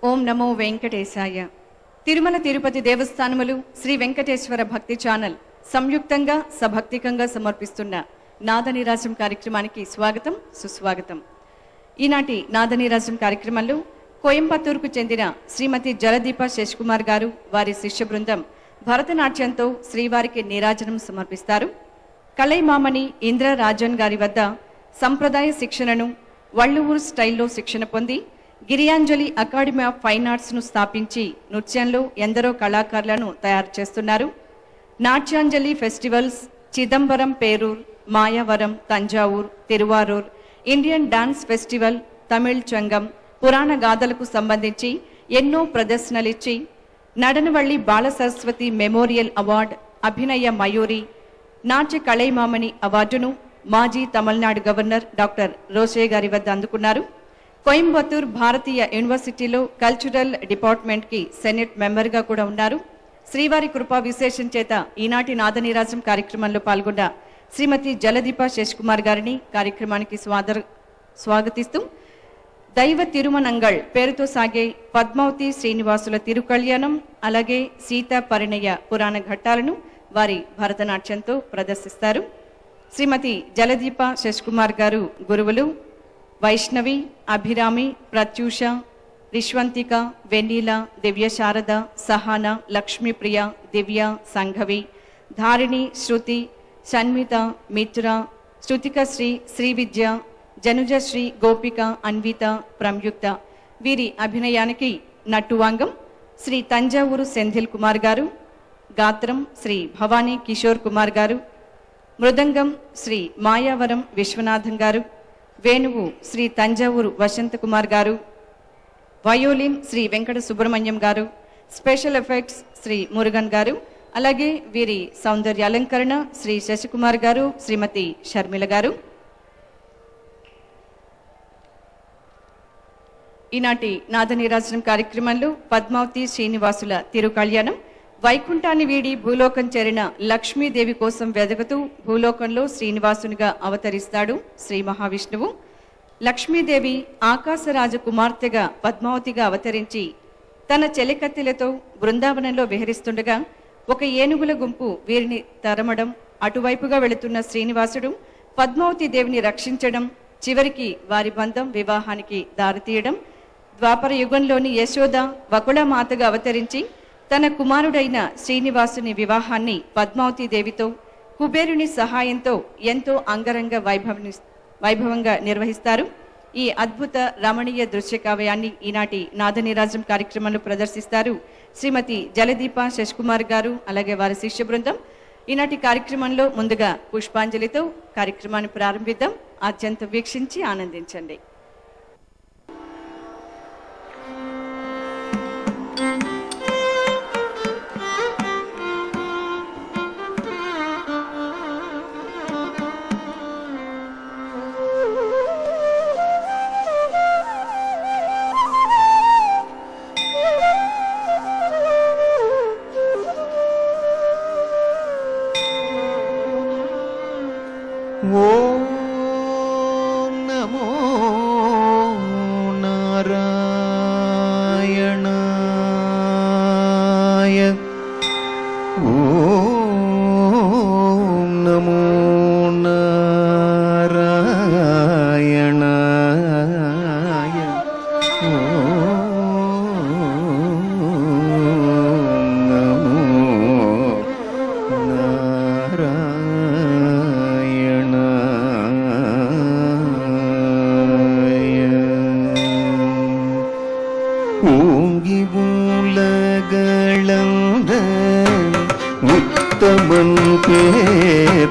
ఓం నమో వెంకటేశాయ. తిరుమల తిరుపతి దేవస్థానములు శ్రీ వెంకటేశ్వర భక్తి ఛానల్ సంయుక్తంగా సభక్తికంగా సమర్పిస్తున్న నాదనీరాజం కార్యక్రమానికి స్వాగతం, సుస్వాగతం. ఈనాటి నాదనీరాజం కార్యక్రమంలో కోయంబత్తూరుకు చెందిన శ్రీమతి జలదీప శశికుమార్ గారు వారి శిష్య బృందం భరతనాట్యంతో శ్రీవారికి నీరాజనం సమర్పిస్తారు. కలైమామణి ఇంద్ర రాజన్ గారి వద్ద సంప్రదాయ శిక్షణను, వళ్ళూరు స్టైల్లో శిక్షణ పొంది గిరియాంజలి అకాడమీ ఆఫ్ ఫైన్ ఆర్ట్స్ను స్థాపించి నృత్యంలో ఎందరో కళాకారులను తయారు చేస్తున్నారు. Natyanjali festivals, Chidambaram Perur, Mayavaram, Thanjavur, Thiruvarur, Indian dance festival, Tamil Sangam, పురాణ గాథలకు సంబంధించి ఎన్నో ప్రదర్శనలిచ్చి నడనవల్లి బాల సరస్వతి మెమోరియల్ అవార్డు, అభినయ మయూరి, నాట్య కళైమామణి అవార్డును మాజీ తమిళనాడు గవర్నర్ డాక్టర్ రోషే గారి వద్ద అందుకున్నారు. కోయంబత్తూర్ భారతీయ యూనివర్సిటీలో కల్చరల్ డిపార్ట్మెంట్కి సెనెట్ మెంబర్గా కూడా ఉన్నారు. శ్రీవారి కృపా విశేషం చేత ఈనాటి నాదనీరాజం కార్యక్రమంలో పాల్గొన్న శ్రీమతి జలదీప శశికుమార్ గారిని కార్యక్రమానికి స్వాగతిస్తూ దైవ తిరుమనంగళ్ పేరుతో సాగే పద్మావతి శ్రీనివాసుల తిరుకళ్యాణం, అలాగే సీతా పరిణయ పురాణ ఘట్టాలను వారి భరతనాట్యంతో ప్రదర్శిస్తారు. శ్రీమతి జలదీప శశికుమార్ గారు గురువులు వైష్ణవి, అభిరామి, ప్రత్యూష, రిష్వంతిక, వెన్నీల, దివ్య శారద, సహాన, లక్ష్మీప్రియ, దివ్య, సంఘవి, ధారిణి, శృతి, షణ్మిత, మిత్ర, శృతికశ్రీ, శ్రీవిద్య, జనుజశ్రీ, గోపిక, అన్విత, ప్రమ్యుక్త. వీరి అభినయానికి నట్టువాంగం శ్రీ తంజావూరు సెంధిల్ కుమార్ గారు, గాత్రం శ్రీ భవానీ కిషోర్ కుమార్ గారు, మృదంగం శ్రీ మాయావరం విశ్వనాథం గారు, వేణువు శ్రీ తంజావూరు వసంత కుమార్ గారు, వయోలిన్ శ్రీ వెంకట సుబ్రహ్మణ్యం గారు, స్పెషల్ ఎఫెక్ట్స్ శ్రీ మురుగన్ గారు, అలాగే వీరి సౌందర్య అలంకరణ శ్రీ శశికుమార్ గారు, శ్రీమతి షర్మిల గారు. ఈనాటి నాదనీరాజనం కార్యక్రమంలో పద్మావతి శ్రీనివాసుల తిరుకళ్యాణం, వైకుంఠాన్ని వీడి భూలోకం చేరిన లక్ష్మీదేవి కోసం వెదకుతూ భూలోకంలో శ్రీనివాసునిగా అవతరిస్తాడు శ్రీ మహావిష్ణువు. లక్ష్మీదేవి ఆకాశరాజ కుమార్తెగా పద్మావతిగా అవతరించి తన చెలికత్తెలతో బృందావనంలో విహరిస్తుండగా ఒక ఏనుగుల గుంపు వీరిని తరమడం, అటువైపుగా వెళుతున్న శ్రీనివాసుడు పద్మావతి దేవిని రక్షించడం, చివరికి వారి బంధం వివాహానికి దారితీయడం. ద్వాపర యుగంలోని యశోద వకుళమాతగా అవతరించి తన కుమారుడైన శ్రీనివాసుని వివాహాన్ని పద్మావతి దేవితో కుబేరుని సహాయంతో ఎంతో అంగరంగ వైభవంగా నిర్వహిస్తారు. ఈ అద్భుత రమణీయ దృశ్య కావ్యాన్ని ఈనాటి నాదనీరాజం కార్యక్రమంలో ప్రదర్శిస్తారు శ్రీమతి జలదీప శశికుమార్ గారు, అలాగే వారి శిష్య బృందం. ఈనాటి కార్యక్రమంలో ముందుగా పుష్పాంజలితో కార్యక్రమాన్ని ప్రారంభిద్దాం. అత్యంత వీక్షించి ఆనందించండి. ఓం నమో నారాయణాయ. ఓం నమో నారాయణాయ. ఓం నమో నారాయణాయ.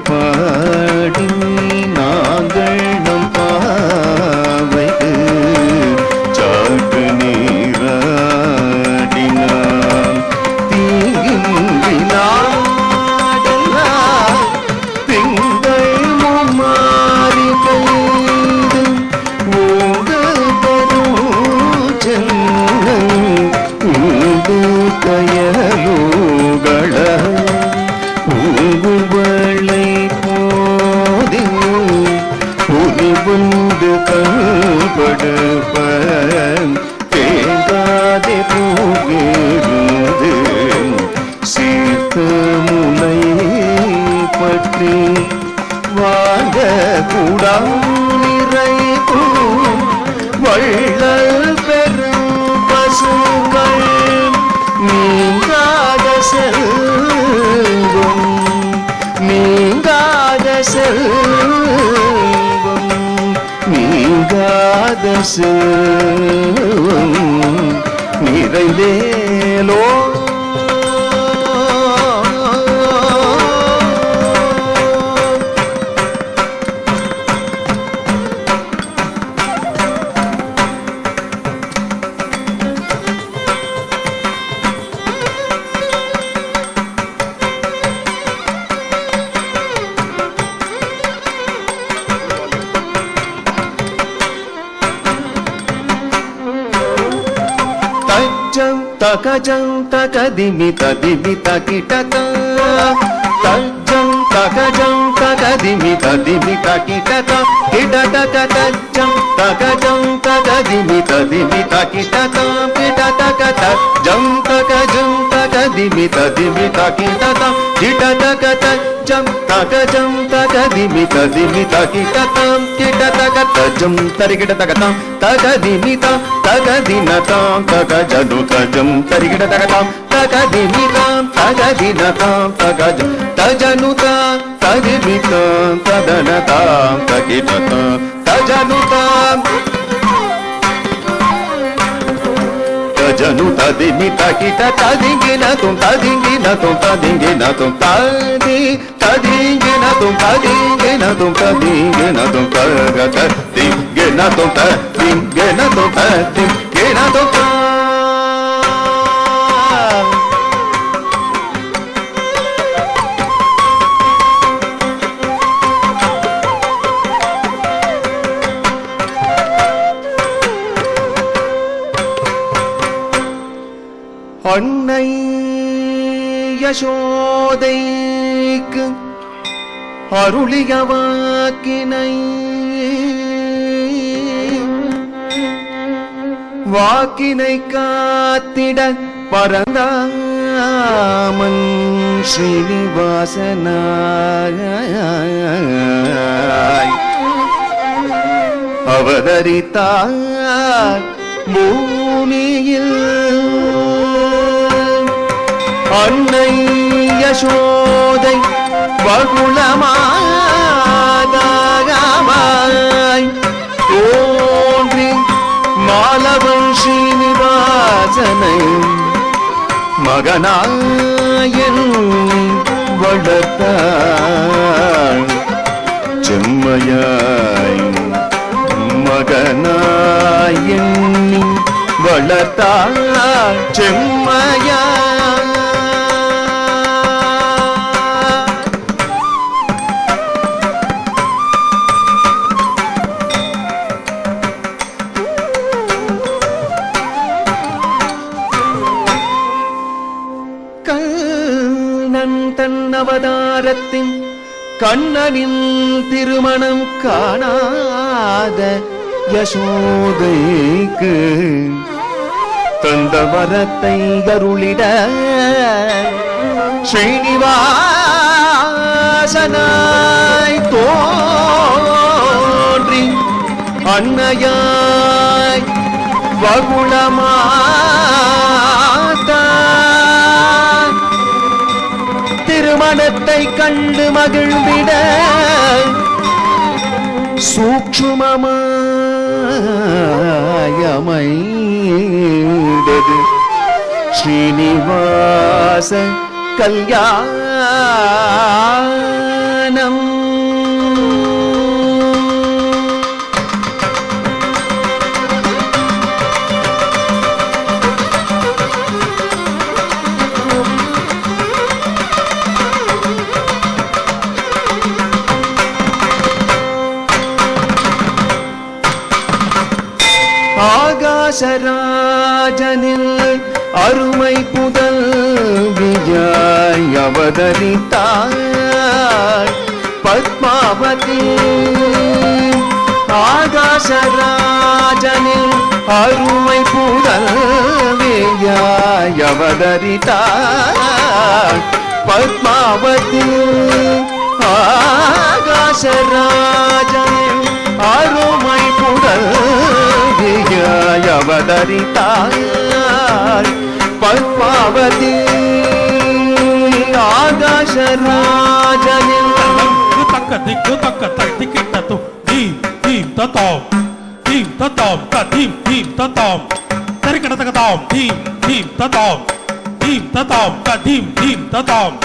பாடி நாங்கள் நம் பாவைக்கு சாட்டு நீராடினான். தீங்கின்றி நாடெல்லாம் திங்கள் மும்மாறி பெய்து ஊடல் பெரும் சென்னல் கயலுகள ஊங்குவளை போதி உரிவுண்டு கல்படுப்ப தேங்காதே போகிறது சீர்த்த முனை பற்றி வாங்க கூடா நிறைக்கும் வள்ளல் பெரும் பசுங்கள் நீங்காத செல்வம் நீங்காத செல்வம் நீங்காத செல்வம் நிறைவேலோ తకజం తకదిమి తదిమి తకిటక తజ్జం తకజం తకదిమి తదిమి తకిటక కిటక తజ్జం తకజం తకదిమి తదిమి తకిటక కిటక తజ్జం తకజం తకదిమి తదిమి తకిటక కిటక తజ్జం తకజం తకదిమి తదిమి తకిటక కిటక తజ్జం తరికిట తకతం తకదిమి తగదినతాం తగజను తజం తరికిట తగతాం తగదిమితాం తగదినతాం తగజ తజనుతాం తదిమితాం తదనతాం తగిటతాం తజనుతాం తజను తదిమి తగిట తదింగినతుం తదింగినతుం తదింగినతుం తది తదింగినతుం తదింగినతుం తదింగినతుం తగత దింగినతుం తదింగినతుం తదింగినతుం அன்னை யசோதைக்கு அருளிய வாக்கினை வாக்கினை காத்திட பரந்தாமன் ஸ்ரீனிவாசனாய் அவதரித்தார் பூமியில். அன்னை யசோதை வகுளமாதாகமாய் தோன்றி மாலவன் ஸ்ரீனிவாசனை மகனாயன் வளர்த்தாள். செம்மையாய் மகனாயன் வளர்த்தாள் செம்மையா. அவதாரத்தின் கண்ணனின் திருமணம் காணாத யசோதைக்கு தந்த வரத்தை அருளிட ஸ்ரீனிவாசனாய் தோன்றி அன்னையாய் வகுளமாதா திருமணத்தை கண்டு மகிழ்ந்திட சூக்ஷ்மமாயமைந்தது ஸ்ரீனிவாச கல்யாணம். ஆகாசராஜனில் அருமை புதல்வியாய் அவதரித்தாய் பத்மாவதி. ஆகாசராஜனில் அருமை புதல்வியாய் அவதரித்தாய் பத்மாவதி. ஆகாசராஜனில் அருமை புதல்வியாய் அவதரித்தாய் பத்மாவதி. ஆகாசராஜனில் தக்க திக்கு தக்க திக்கு தத்து தீம் தீம் தத்தோம் தீம் தத்தோம் தீம் தீம் தத்தோம் தரிக்கட தகதாம் தீம் தீம் தத்தோம் தீம் தத்தோம் தீம் தீம் தத்தோம்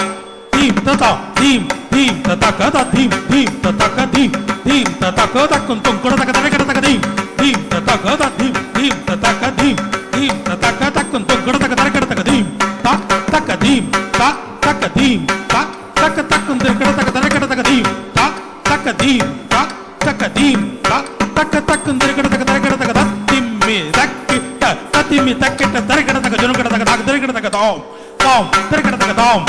தீம் தத்தோம் தீம் தீம் தத்தக தீம் தீம் தத்தக தீம் தீம் தத்தக தக்கும் துங்கட தக தரிக்கட தக தீம் தீம் தத்தக தீம் தீம் தத்தக தீம் தீம் தத்தக தக்கும் துங்கட தக தரிக்கட தக தீம் தக் தக்க தீம் தக் தக்க தீம் தக் தக்க தக்கும் தரிக்கட தக தரிக்கட தக தீம் தக் தக்க தீம் தக் தக்க தீம் தக் தக்க தக்கும் தரிக்கட தக தரிக்கட தக தத்திம்மி தக்கிட்ட தத்திம்மி தக்கிட்ட தரிக்கட தக ஜுனுக்கட தக தக தரிக்கட தக தாம் தாம் தரிக்கட தக தாம்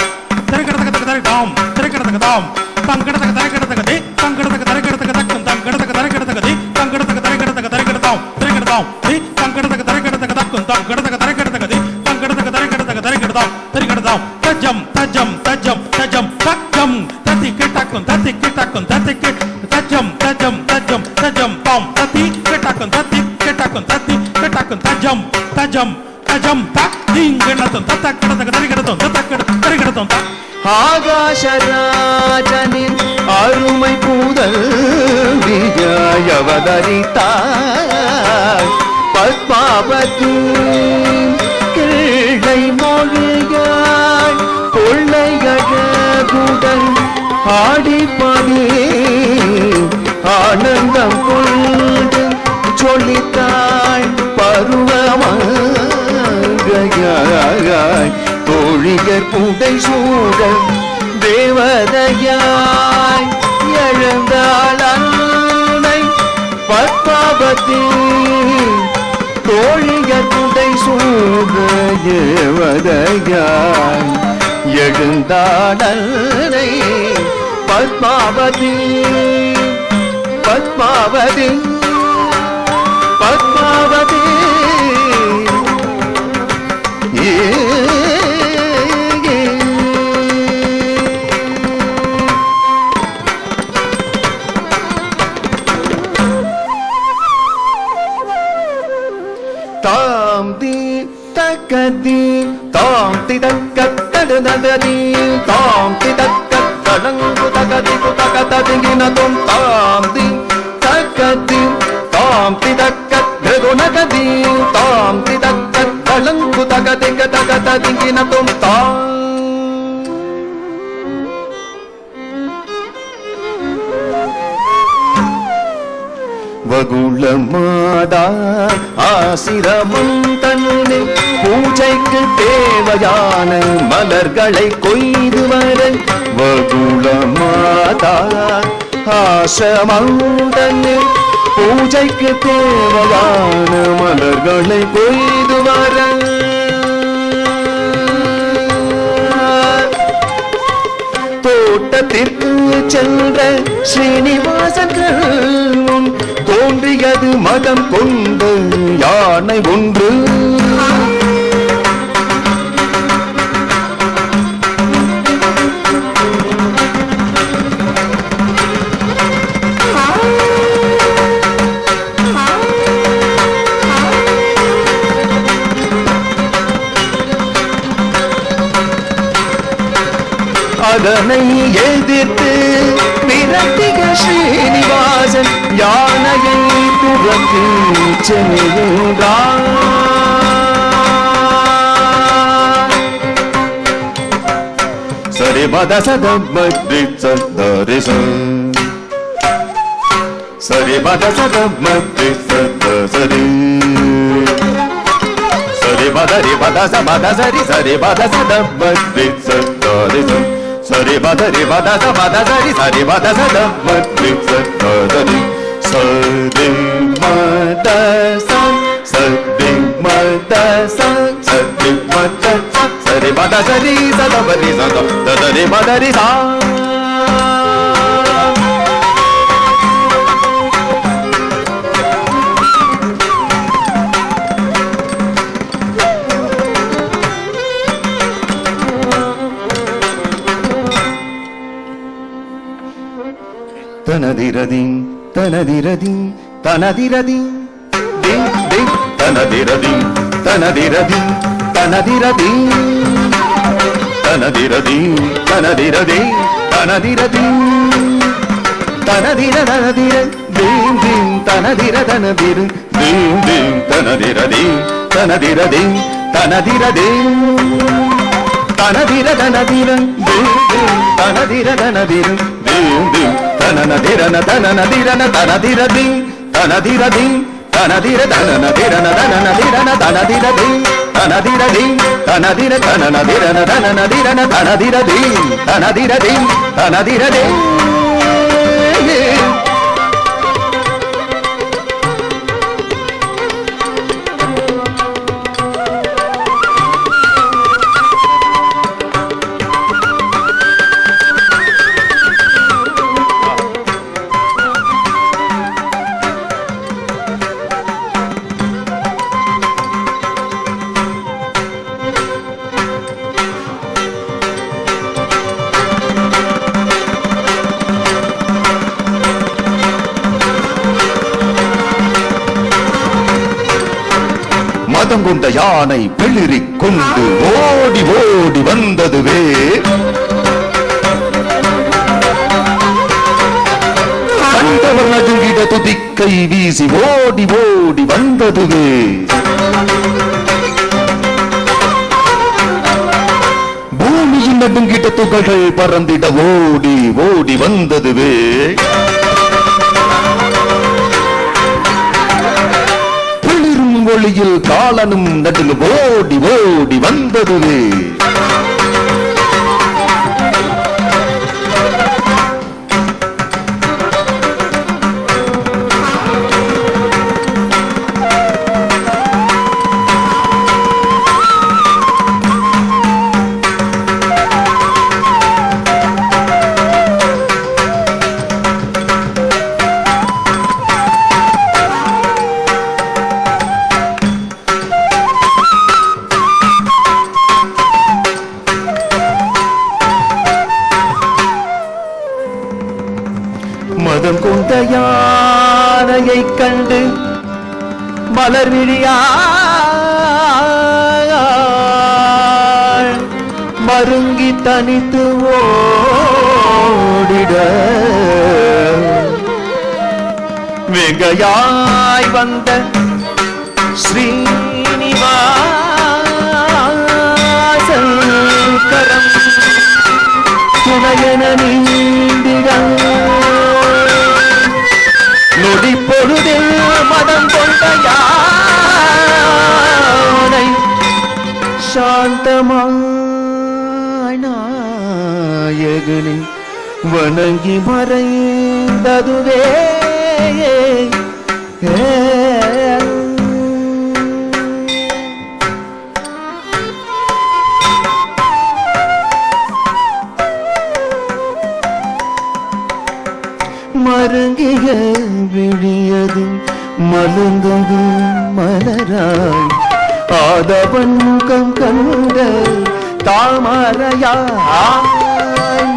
தரிக்கட தக தக தரி தாம் தரிக்கட தக தாம் தங்கட தக தரிக்கட தக தே தங்கட தக தரிக்கட தக தக்கும் தங்கட தக தரிக்கட தக தே தங்கட தக தரிக்கட தக தரிக்கட தாம் தரிக்கட தாம் தே தங்கட தக தரிக்கட தக தக்கும் தங்கட தக தரிக்கட தக தே தங்கட தக தரிக்கட தக தரிக்கட தாம் தரிக்கட தாம் தஜம் தஜம் தஜம் தஜம் தக்கம் தத்தி கிட்டக்கும் தத்தி கிட்டக்கும் தத்தி கிட் தஜம் தஜம் தஜம் தஜம் தாம் தத்தி கிட்டக்கும் தத்தி கிட்டக்கும் தத்தி கிட்டக்கும் தஜம் தஜம் தஜம் தக் தீங்கடத்தும் தத்தக்கட தக தரிக்கடத்தும் தத்தக்கட தரிக்கடத்தும் தக். ஆகாசராஜனின் அருமை புதல்வியாய் அவதரித்தாய் பத்மாவதி. கிள்ளை மொழியாய் கொள்ளையழகுடன் ஆடிப்பதே ஆனந்தம் கொண்டு சொல்லித்தாய் பருவமாய் தோழியர் புடை சூழ தேவதையாய் எழுந்தாள் அன்னை பத்மாவதி. தோழியர் புடை சூழ தேவதையாய் எழுந்தாள் அன்னை பத்மாவதி. பத்மாவதி பத்மாவதி. தாம் தி தக்கதி தாம் தி தக்கத்தடததி தாம் தி தக்கத்தடங்கு தகதி குதகததிங்கின தொம் தாம் தி தக்கதி தாம் தி தக்கத்குணகதி தாம் தி தக்கத்தடங்கு தகதிக தகததிங்கின தொம் தாம். வகுளமாதா ஆசிரமம் தன்னை பூஜைக்கு தேவையான மலர்களை கொய்து வர வகுளமாதா ஆசிரமம் தன்னை பூஜைக்கு தேவையான மலர்களை கொய்து வர தோட்டத்திற்கு சென்ற ஸ்ரீனிவாசன் தோன்றியது மதம் கொண்ட யானை ஒன்று. அதனை எதிர்த்து விரட்டிய ஸ்ரீனிவாசன் யானையை துரத்தி சென்றான். சரி sari bada sada madri sada sa sari bada sada madri sada sari sari bada re bada sa bada sari sari bada sada madri sada sa sari bada re bada sa bada sari sari bada sada madri sada sari sari bada sa sari bada sa sari bada sa sari bada sari sada bari sada sari bada re sa tanadiradim tanadiradim tanadiradim ding ding tanadiradim tanadiradim tanadiradim tanadiradim tanadiradim tanadiradim tanadira tanadira ding ding tanadira tanadira ding ding tanadiradim tanadiradim tanadiradim tanadira tanadira ding ding tanadira tanadira ding ding tananadira tananadira tanadira ding tanadira ding tanadira tananadira tananadira tanadira ding tanadira ding tanadira tananadira tananadira tanadira ding tanadira ding tanadira ding மதம் கொண்ட யானை பிளிரிக் கொண்டு ஓடி ஓடி வந்ததுவே கண்டவர் நடுங்கிட துதிக்கை வீசி ஓடி ஓடி வந்ததுவே பூமியின் நடுங்கிட துகள்கள் பறந்திட ஓடி ஓடி வந்ததுவே ஒளியில் காலனும் நடுங்க ஓடி ஓடி வந்ததுவே மதம் கொண்ட யானையை கண்டு மலர் விழியாள் மருங்கி தனித்து ஓடிட வெங்கையாய் வந்த ஸ்ரீனிவாசன் கரம் துணையன நீந்திட நொடி பொழுதில் மதம் கொண்ட யானை சாந்தமாய் நாயகனை வணங்கி மறைந்ததுவே மருங்கிய விழியது மலர்ந்தது மலராய் ஆதவன் முகம் கண்ட தாமரையாய்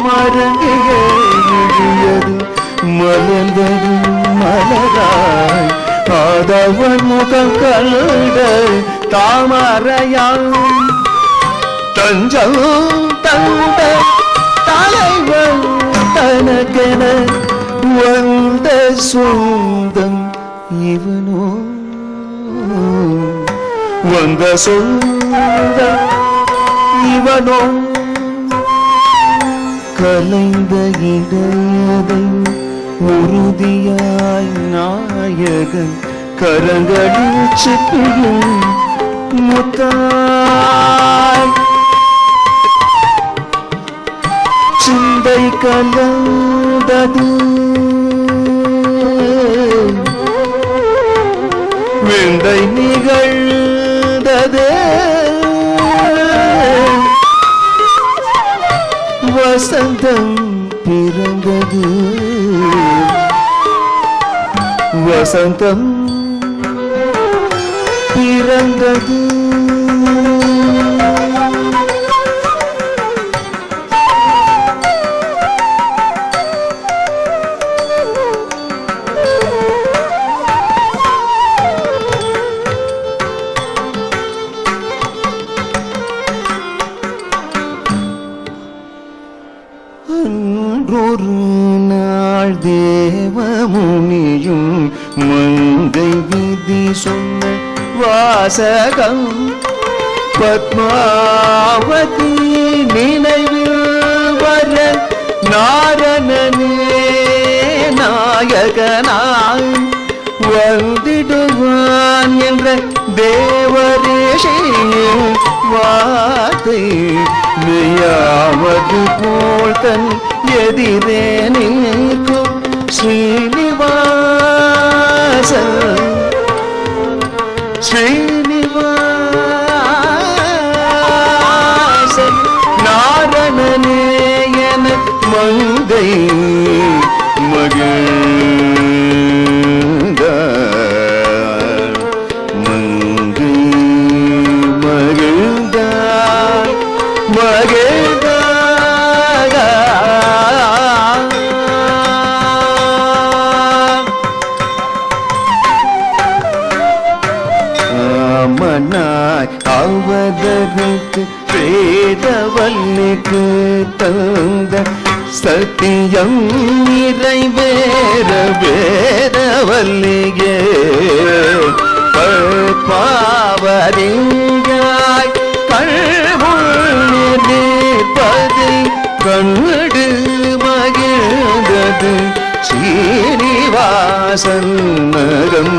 மருங்கிய விழியது மலர்ந்தது மலராய் ஆதவன் முகம் கண்ட தாமரையாய் தஞ்சம் தந்த தலைவன் தனக்கென வந்த சொந்தம் இவனோ வந்த சொந்தம் இவனோ கலைந்த இடையதை உறுதியாய் நாயகன் கரங்களில் சிப்பியும் முத்தாய் சிந்தை கலந்தது விந்தை நிகழ்ந்தது வசந்தம் பிறந்தது வசந்தம் பிறந்தது அன்றொரு நாள் தேவமுனியும் மங்கை விதி சொன்ன வாசகம் பத்மாவதி நினைவில் வர நாரணனே நாயகனாய் வந்திடுவான் என்ற தேவரேஷியின் வார்த்தை மெய்யாவது போல் தன் எதிரே நிற்கும் ஸ்ரீனிவாசன் ஸ்ரீனிவாசன் நாரணனே என மங்கை மகிழ்ந்தார் மங்கை மகிழ்ந்தார் மனாய் அவதரித்து வேதவல்லிக்கு தந்த சத்தியம் நிறைவேற வேதவல்லியே பாவரியாய் கண்முள் நிற்பதை கண்டு மகிழ்ந்தது ஸ்ரீனிவாசன் நகம்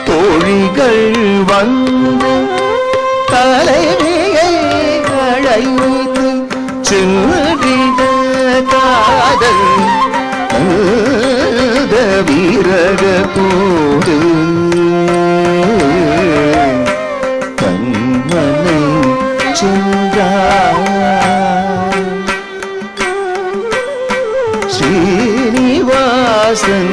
தோழிகள் வந்து தலைவியை அழைத்து சென்றிட காதல் வீரக போது கண்மனை சென்றார் ஸ்ரீனிவாசன்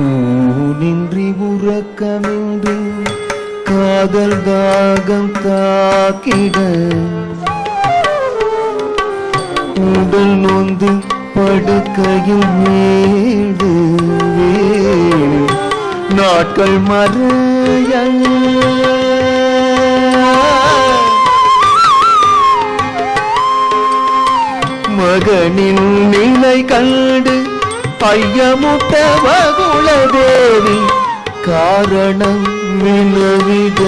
ஊனின்றி உறக்கமின்றி காதல் தாகம் தாக்கிட உடல் நொந்து படுக்கையில் வீடு நாட்கள் மறைய மகனின் நிலை கண்டு ஐயமுட்ட வகுளதேவி காரணம் வினவிட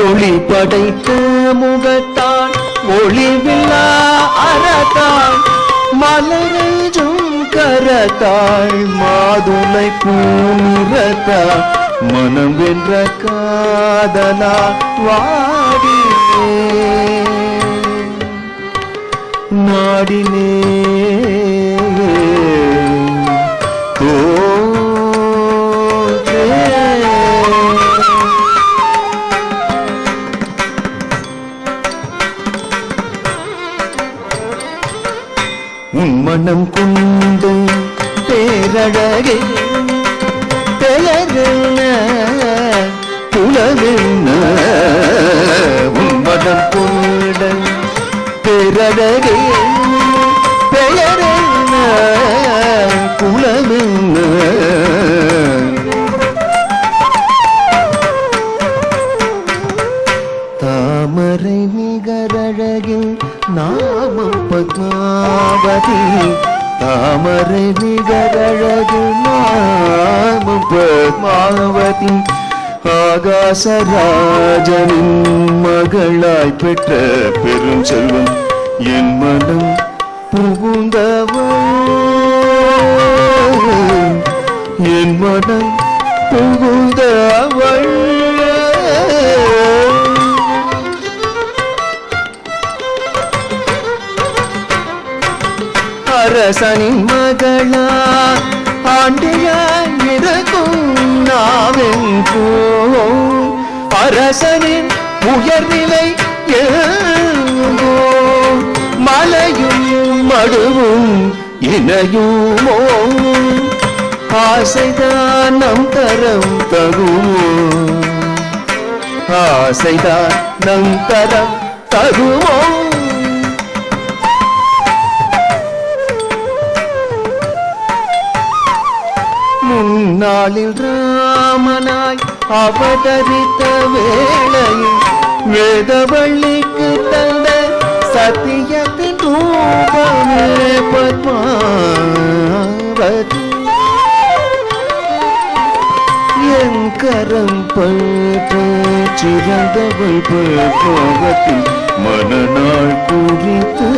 ஒளி படைத்த முகத்தான் ஒளிவில்லா அறத்தான் மலரேஜும் கரத்தாள் மாதுளை பூநிறத்தாள் மனம் வென்ற காதலா வாடினே நாடினே பேரழகே பெயரென்ன குலமென்ன உன்மனம் கொண்ட பேரழகே பெயரென்ன குலமென்ன தாமரை நிகரழகில் நாமம் பத்மாவதி தாமரை நிகரழகில் நாமம் பத்மாவதி ஆகாசராஜனின் மகளாய் பெற்ற பெரும் செல்வம் என் மனம் புகுந்தவள் என் மனம் புகுந்தவள் அரசனின் மகளா ஆண்டியாய் இருக்கும் நாவெங்கோ அரசனின் உயர்நிலை எங்கோ மலையும் மடுவும் இணையுமோ ஆசைதான் நம் தரம் தகுமோ ஆசைதான் நம் தரம் தகுமோ முன்னாளில் ராமனாய் அவதரித்த வேளையில் வேதவள்ளிக்கு தந்த சத்தியத்தின் ரூபமே பத்மாவதி என் கரம் பற்று சிறந்தவள் பத்மாவதி மனநாள் குறித்து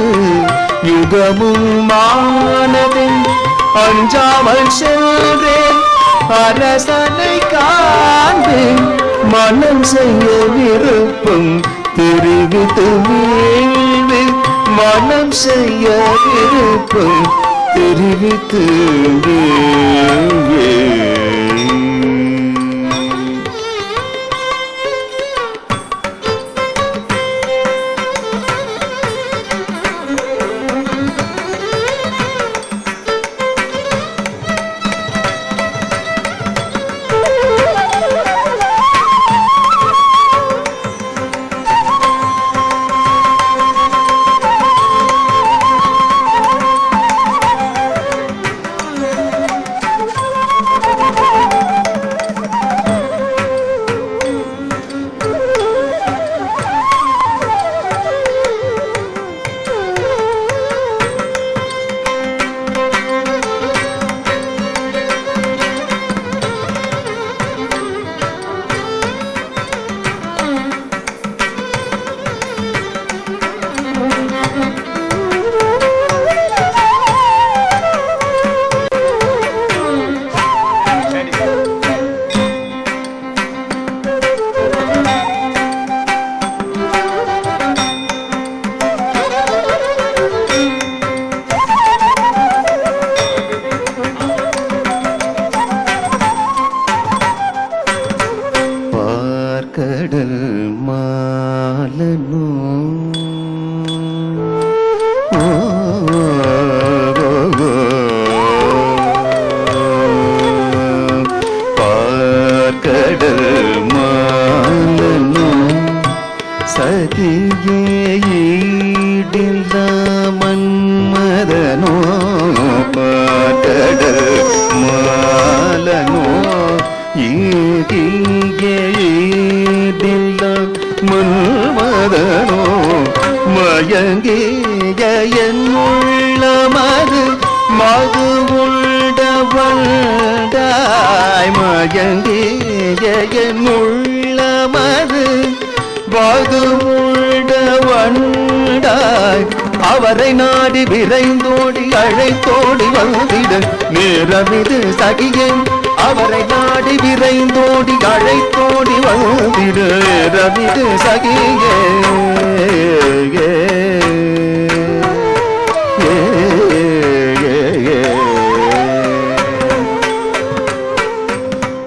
யுகமும் மானதில் அஞ்சாமல் சென்றேன் அரசனை காண்பேன் மனம் செய்ய விருப்பம் தெரிவித்து வீழ்வேன் மனம் செய்ய விருப்பம் தெரிவித்து வீழ்வேன் கடல் மாலனோ பார்க்கடல் மாலனோ சதியே ஈடில்ல மன்மதனோ பார்க்கடல் மாலனோ மன்மதனோ மயங்கிய என் உள்ளமது மது உண்டவண்டாய் மயங்கிய என் உள்ளமது மது உண்டவண்டாய் அவரை நாடி விரைந்தோடி அழைத்தோடி வந்திட நேரமிது சகியேன் அவரை நாடி விரைந்தோடி அழைத்தோடி வந்திட நேரமிது சகியே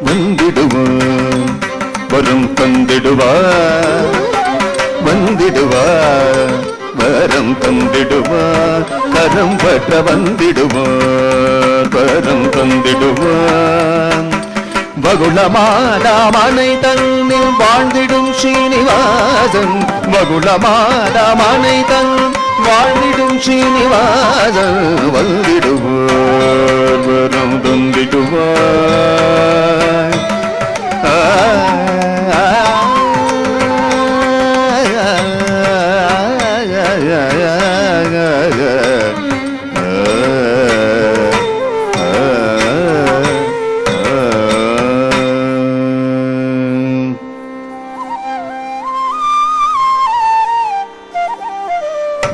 வந்திடுவார் வரும் தந்திடுவார் வந்திடுவார் வரம் தந்திடுவார் கரம் பற்ற வந்திடுவார் வரம் தந்திடுவான். வகுளமாதாமனை தன்னில் வாழ்ந்திடும் ஸ்ரீனிவாசன், வகுளமாதாமனை தன் வாழ்ந்திடும் ஸ்ரீனிவாசன் வந்திடுவார் வரம் தந்திடுவார்.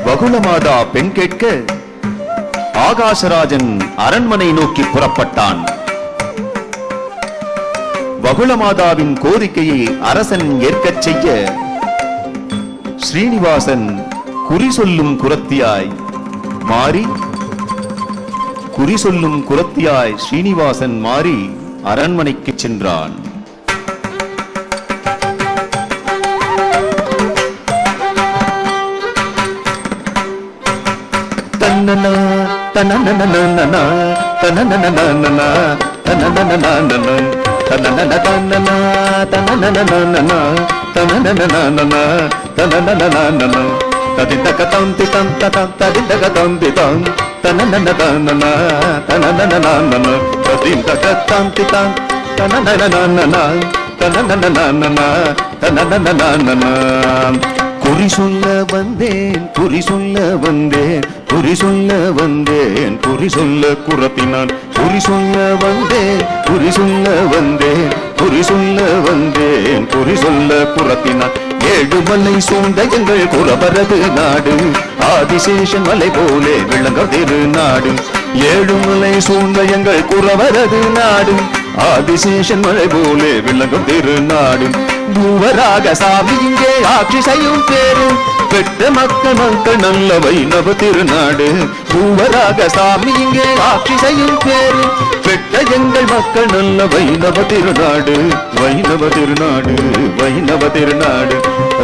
வகுளமாதா பெண் கேட்க ஆகாசராஜன் அரண்மனை நோக்கி புறப்பட்டான். வகுளமாதாவின் கோரிக்கையை அரசன் ஏற்கச் செய்ய ஸ்ரீனிவாசன் குறி சொல்லும் குரத்தியாய் மாறி ஸ்ரீனிவாசன் மாறி அரண்மனைக்கு சென்றான். குறி சொல்ல வந்தேன், குறி சொல்ல வந்தேன், குறி சொல்ல வந்தேன், குறி சொல்ல குறத்தினான். குறி சொல்ல வந்தேன், குறி சொல்ல வந்தேன், குறி சொல்ல வந்தேன், குறி சொல்ல குறத்தினான். ஏழுமலை சூழ்ந்த எங்கள் குறவரது நாடு, ஆதிசேஷன் மலை போலே விளங்க திருநாடு. ஏழுமலை சூழ்ந்த எங்கள் குறவரது நாடு, ஆதிசேஷன் மலை போலே விளங்கும் திருநாடு. பூவராக சாமி இங்கே ஆட்சி செய்யும் பேரு பெற்ற மக்கள் நல்ல வைணவ திருநாடு. பூவராக சாமி இங்கே ஆட்சி செய்யும் பேரு பெற்ற எங்கள் மக்கள் நல்ல வைணவ திருநாடு. வைணவ திருநாடு, வைணவ திருநாடு.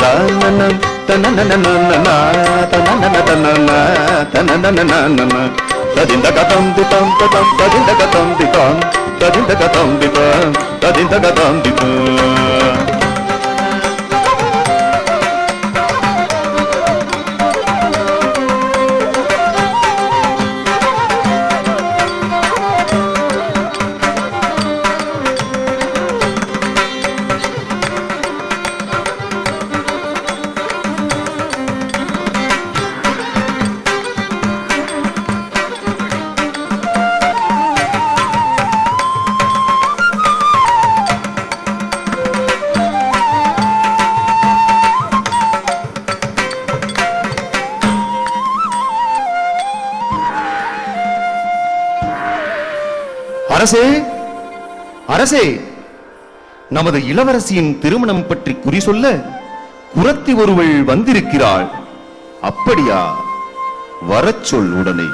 ராமனம் தனனனனனனா தனனனனனனா தனனனனனனா ததிந்த கதம் திதம் ததம் ததிந்த கதம் திதம் ததிந்த கதம் திதம் ததிந்த கதம் திதம். அரசே, அரசே, நமது இளவரசியின் திருமணம் பற்றி குறி சொல்ல குறத்தி ஒருவள் வந்திருக்கிறாள். அப்படியா? வரச் சொல் உடனே.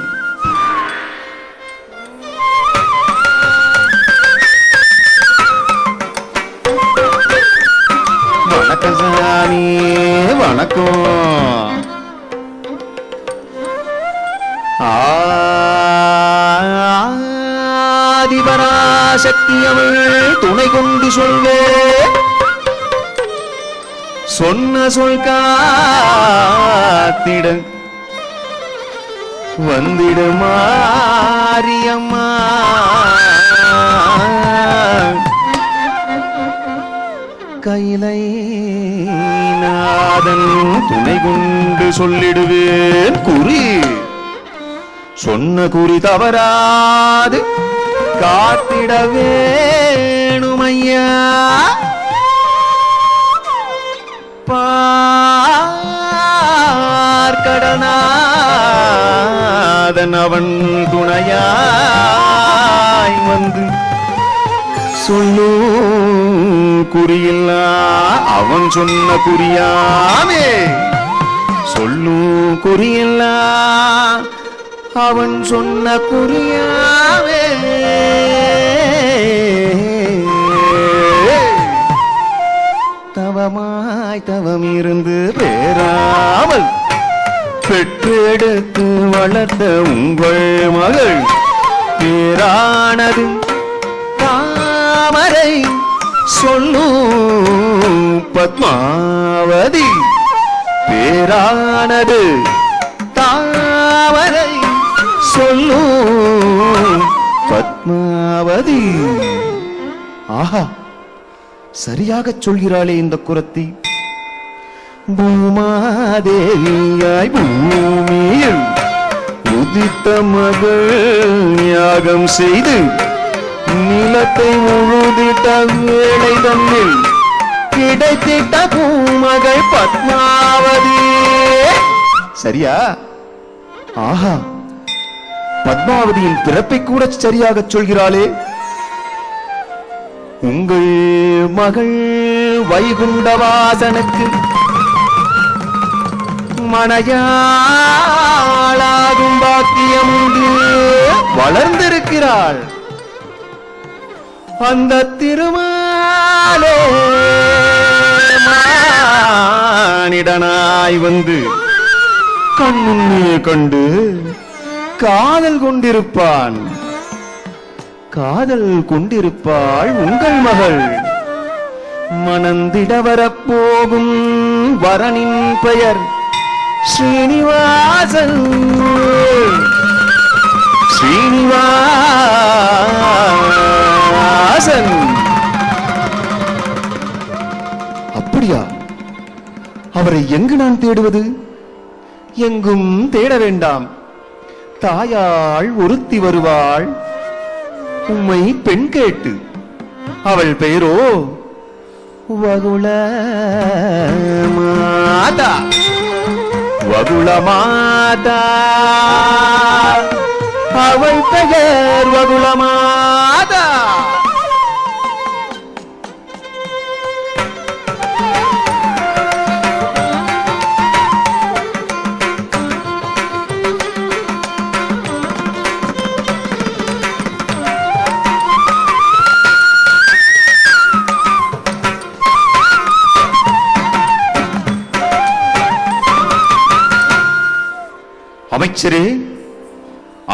வணக்கம் சாமி, வணக்கம். ஆதிபராசக்தியவள் துணை கொண்டு சொல்வே சொன்ன சொல் காத்திட வந்திட மாரியம்மா. கைலை நாதன் துணை கொண்டு சொல்லிடுவேன் குறி. சொன்ன குறி தவறாது காத்திட வேணுமையா. பார்க்கடனாதன் அவன் துணையாய் வந்து சொல்லு குறியில்லா அவன் சொன்ன குறியாமே. சொல்லு குறியில்லா அவன் சொன்ன குறியாவே. தவமாய் தவம் இருந்து பேராமல் பெற்றெடுத்து வளர்த்த உங்கள் மகள் பேர பேரானது தாமரை சொல்லும் பத்மாவதி பேரானது தாமரை சொல்லும் பத்மாவதி. ஆஹா, சரியாகச் சொல்கிறாளே இந்த குரத்தி. பூமாதேவியாய் பூமியில் உதித்த மகள் யாகம் செய்து நிலத்தை முழுதிட்ட வேளை தன்னில் கிடைத்திட்ட பூமகள் பத்மாவதி. சரியா? ஆஹா, பத்மாவதியின் பிறப்பை கூட சரியாகச் சொல்கிறாளே. உங்கள் மகள் வைகுண்டவாசனுக்கு மனையாளாகும் பாக்கியம் உண்டு. வளர்ந்திருக்கிறாள். அந்த திருமாலே மானிடனாய் வந்து கண்முன்னே கண்டு காதல் கொண்டிருப்பான். காதல் கொண்டிருப்பாள் உங்கள் மகள். மணந்திட வரப்போகும் வரனின் பெயர் ஸ்ரீனிவாசன். ஸ்ரீனிவாசன். அப்படியா? அவரை எங்கு நான் தேடுவது? எங்கும் தேட வேண்டாம். தாயாள் ஒருத்தி வருவாள் உம்மை பெண் கேட்டு. அவள் பெயரோ வகுள மாதா. வகுள மாதா. அவள் பெயர் வகுள மாதா. அமைச்சரே,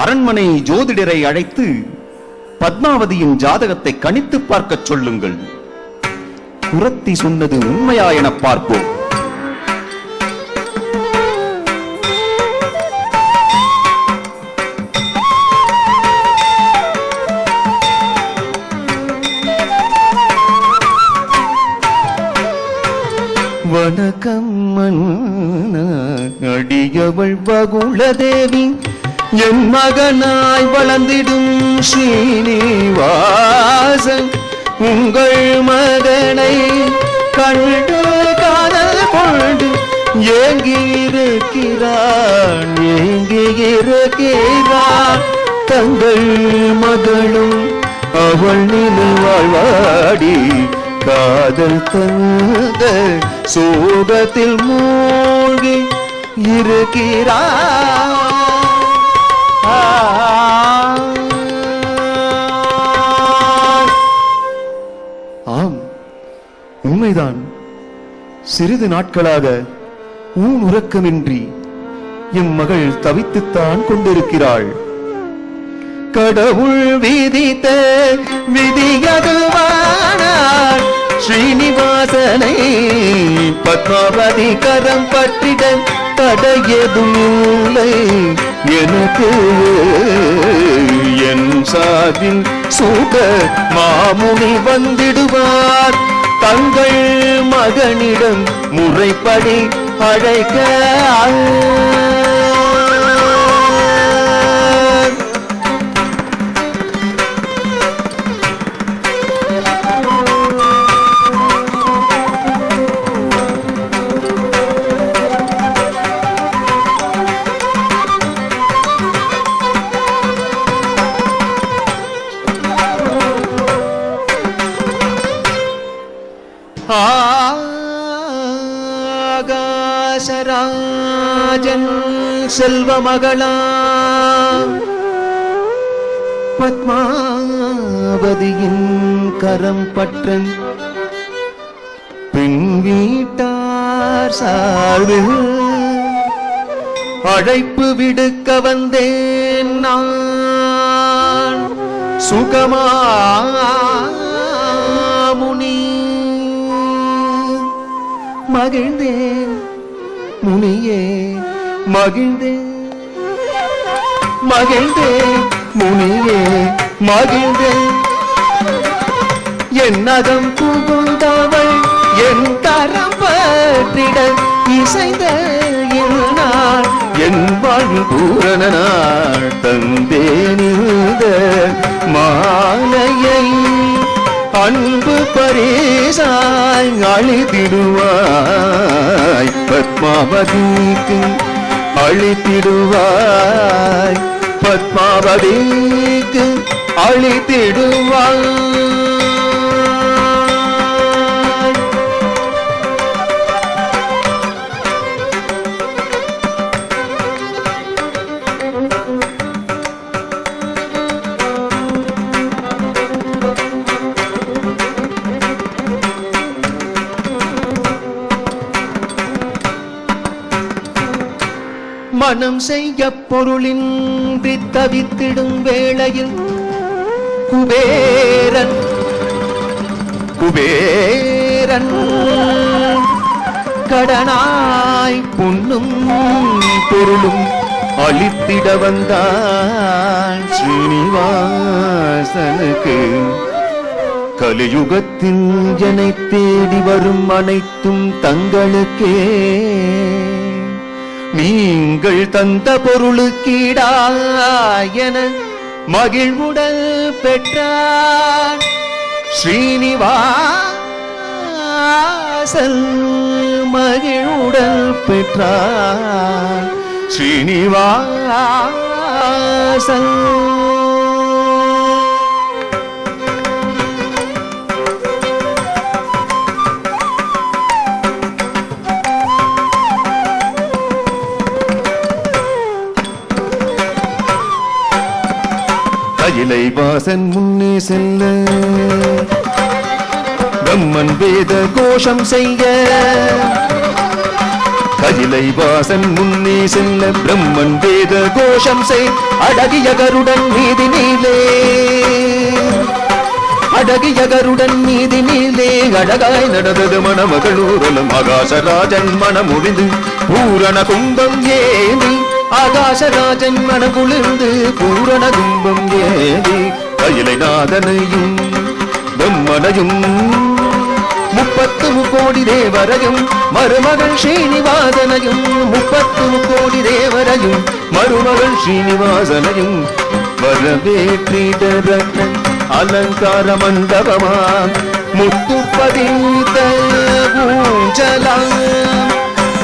அரண்மனை ஜோதிடரை அழைத்து பத்மாவதியின் ஜாதகத்தை கணித்து பார்க்கச் சொல்லுங்கள். குரத்தி சொன்னது உண்மையா என பார்ப்போம். வணக்கம் அடியவள் வகுளதேவி, என் மகனாய் வளர்ந்திடும் ஸ்ரீனிவாசன். உங்கள் மகனை கண்டு காதல் கொண்டு ஏங்கியிருக்கிறான். தங்கள் மகளும் அவள் நினைவாழ்வாடி காதல் தந்த சோகத்தில் மூழ்கி இருக்கிறார். ஆம், உண்மைதான். சிறிது நாட்களாக உறக்கமின்றி எம் மகள் தவித்துத்தான் கொண்டிருக்கிறாள். கடவுள் விதித்த விதியதுவானாள். ஸ்ரீனிவாசனை பத்மாவதி கரம் பற்றிட தடையதும் இல்லை எனக்கு. என் சார்பில் சூட மாமுனி வந்திடுவார். தங்கள் மகனிடம் முறைப்படி அழைக்க. ஆகாசராஜன் செல்வமகளா பத்மாவதியின் கரம் பற்றன் பெண் வீட்டார் சார்பில் அழைப்பு விடுக்க வந்தேன் நான். சுகமாமுனி மகிழ்ந்தேன் முனியே மகிழ்ந்தேன் மகிழ்ந்தேன் முனியே மகிழ்ந்தேன் என் நகம் புகுந்தவள் என் கரம் பற்றிட இசைந்த நாள் என் வாழ்வு பூரண நாள் தந்தேனிருந்த மாலையை அன்பு பரிசாய் அளித்திடுவாய் பத்மாவதிக்கு அளித்திடுவாய் பத்மாவதிக்கு அளித்திடுவாய். மனம் செய்ய பொருளின்றி தவித்திடும் வேளையில் குபேரன் குபேரன் கடனாய் பொன்னும் பொருளும் அளித்திட வந்தான் ஸ்ரீனிவாசனுக்கு. கலியுகத்தின் ஜனை தேடி வரும் அனைத்தும் தங்களுக்கே, நீங்கள் தந்த பொருளுக்கீடாயன மகிழ்வுடல் பெற்றார் ஸ்ரீனிவாசன் மகிழ்வுடல் பெற்றார் ஸ்ரீனிவாசன். கையிலை வாசன் முன்னே செல்ல பிரம்மன் வேத கோஷம் செய்ய. கையிலை வாசன் முன்னே செல்ல பிரம்மன் வேத கோஷம் செய். அடகிய கருடன் மீதி நீலே அடகிய கருடன் மீதி நீலே அழகாய் நடந்தது மணமகளூரலும். ஆகாசராஜன் மனமுடிந்து பூரண கும்பம் ஏந்தி ஆகாசராஜன் மனகுளிர்ந்து பூரண கும்பம் ஏந்தி கையிலை நாதனையும் பிரம்மனையும் 33 கோடி தேவரையும் மருமகள் ஸ்ரீனிவாசனையும் 33 கோடி தேவரையும் மருமகள் ஸ்ரீனிவாசனையும் வரவேற்றிட அலங்கார மண்டபமா முத்து பதித்த ஊஞ்சலாம்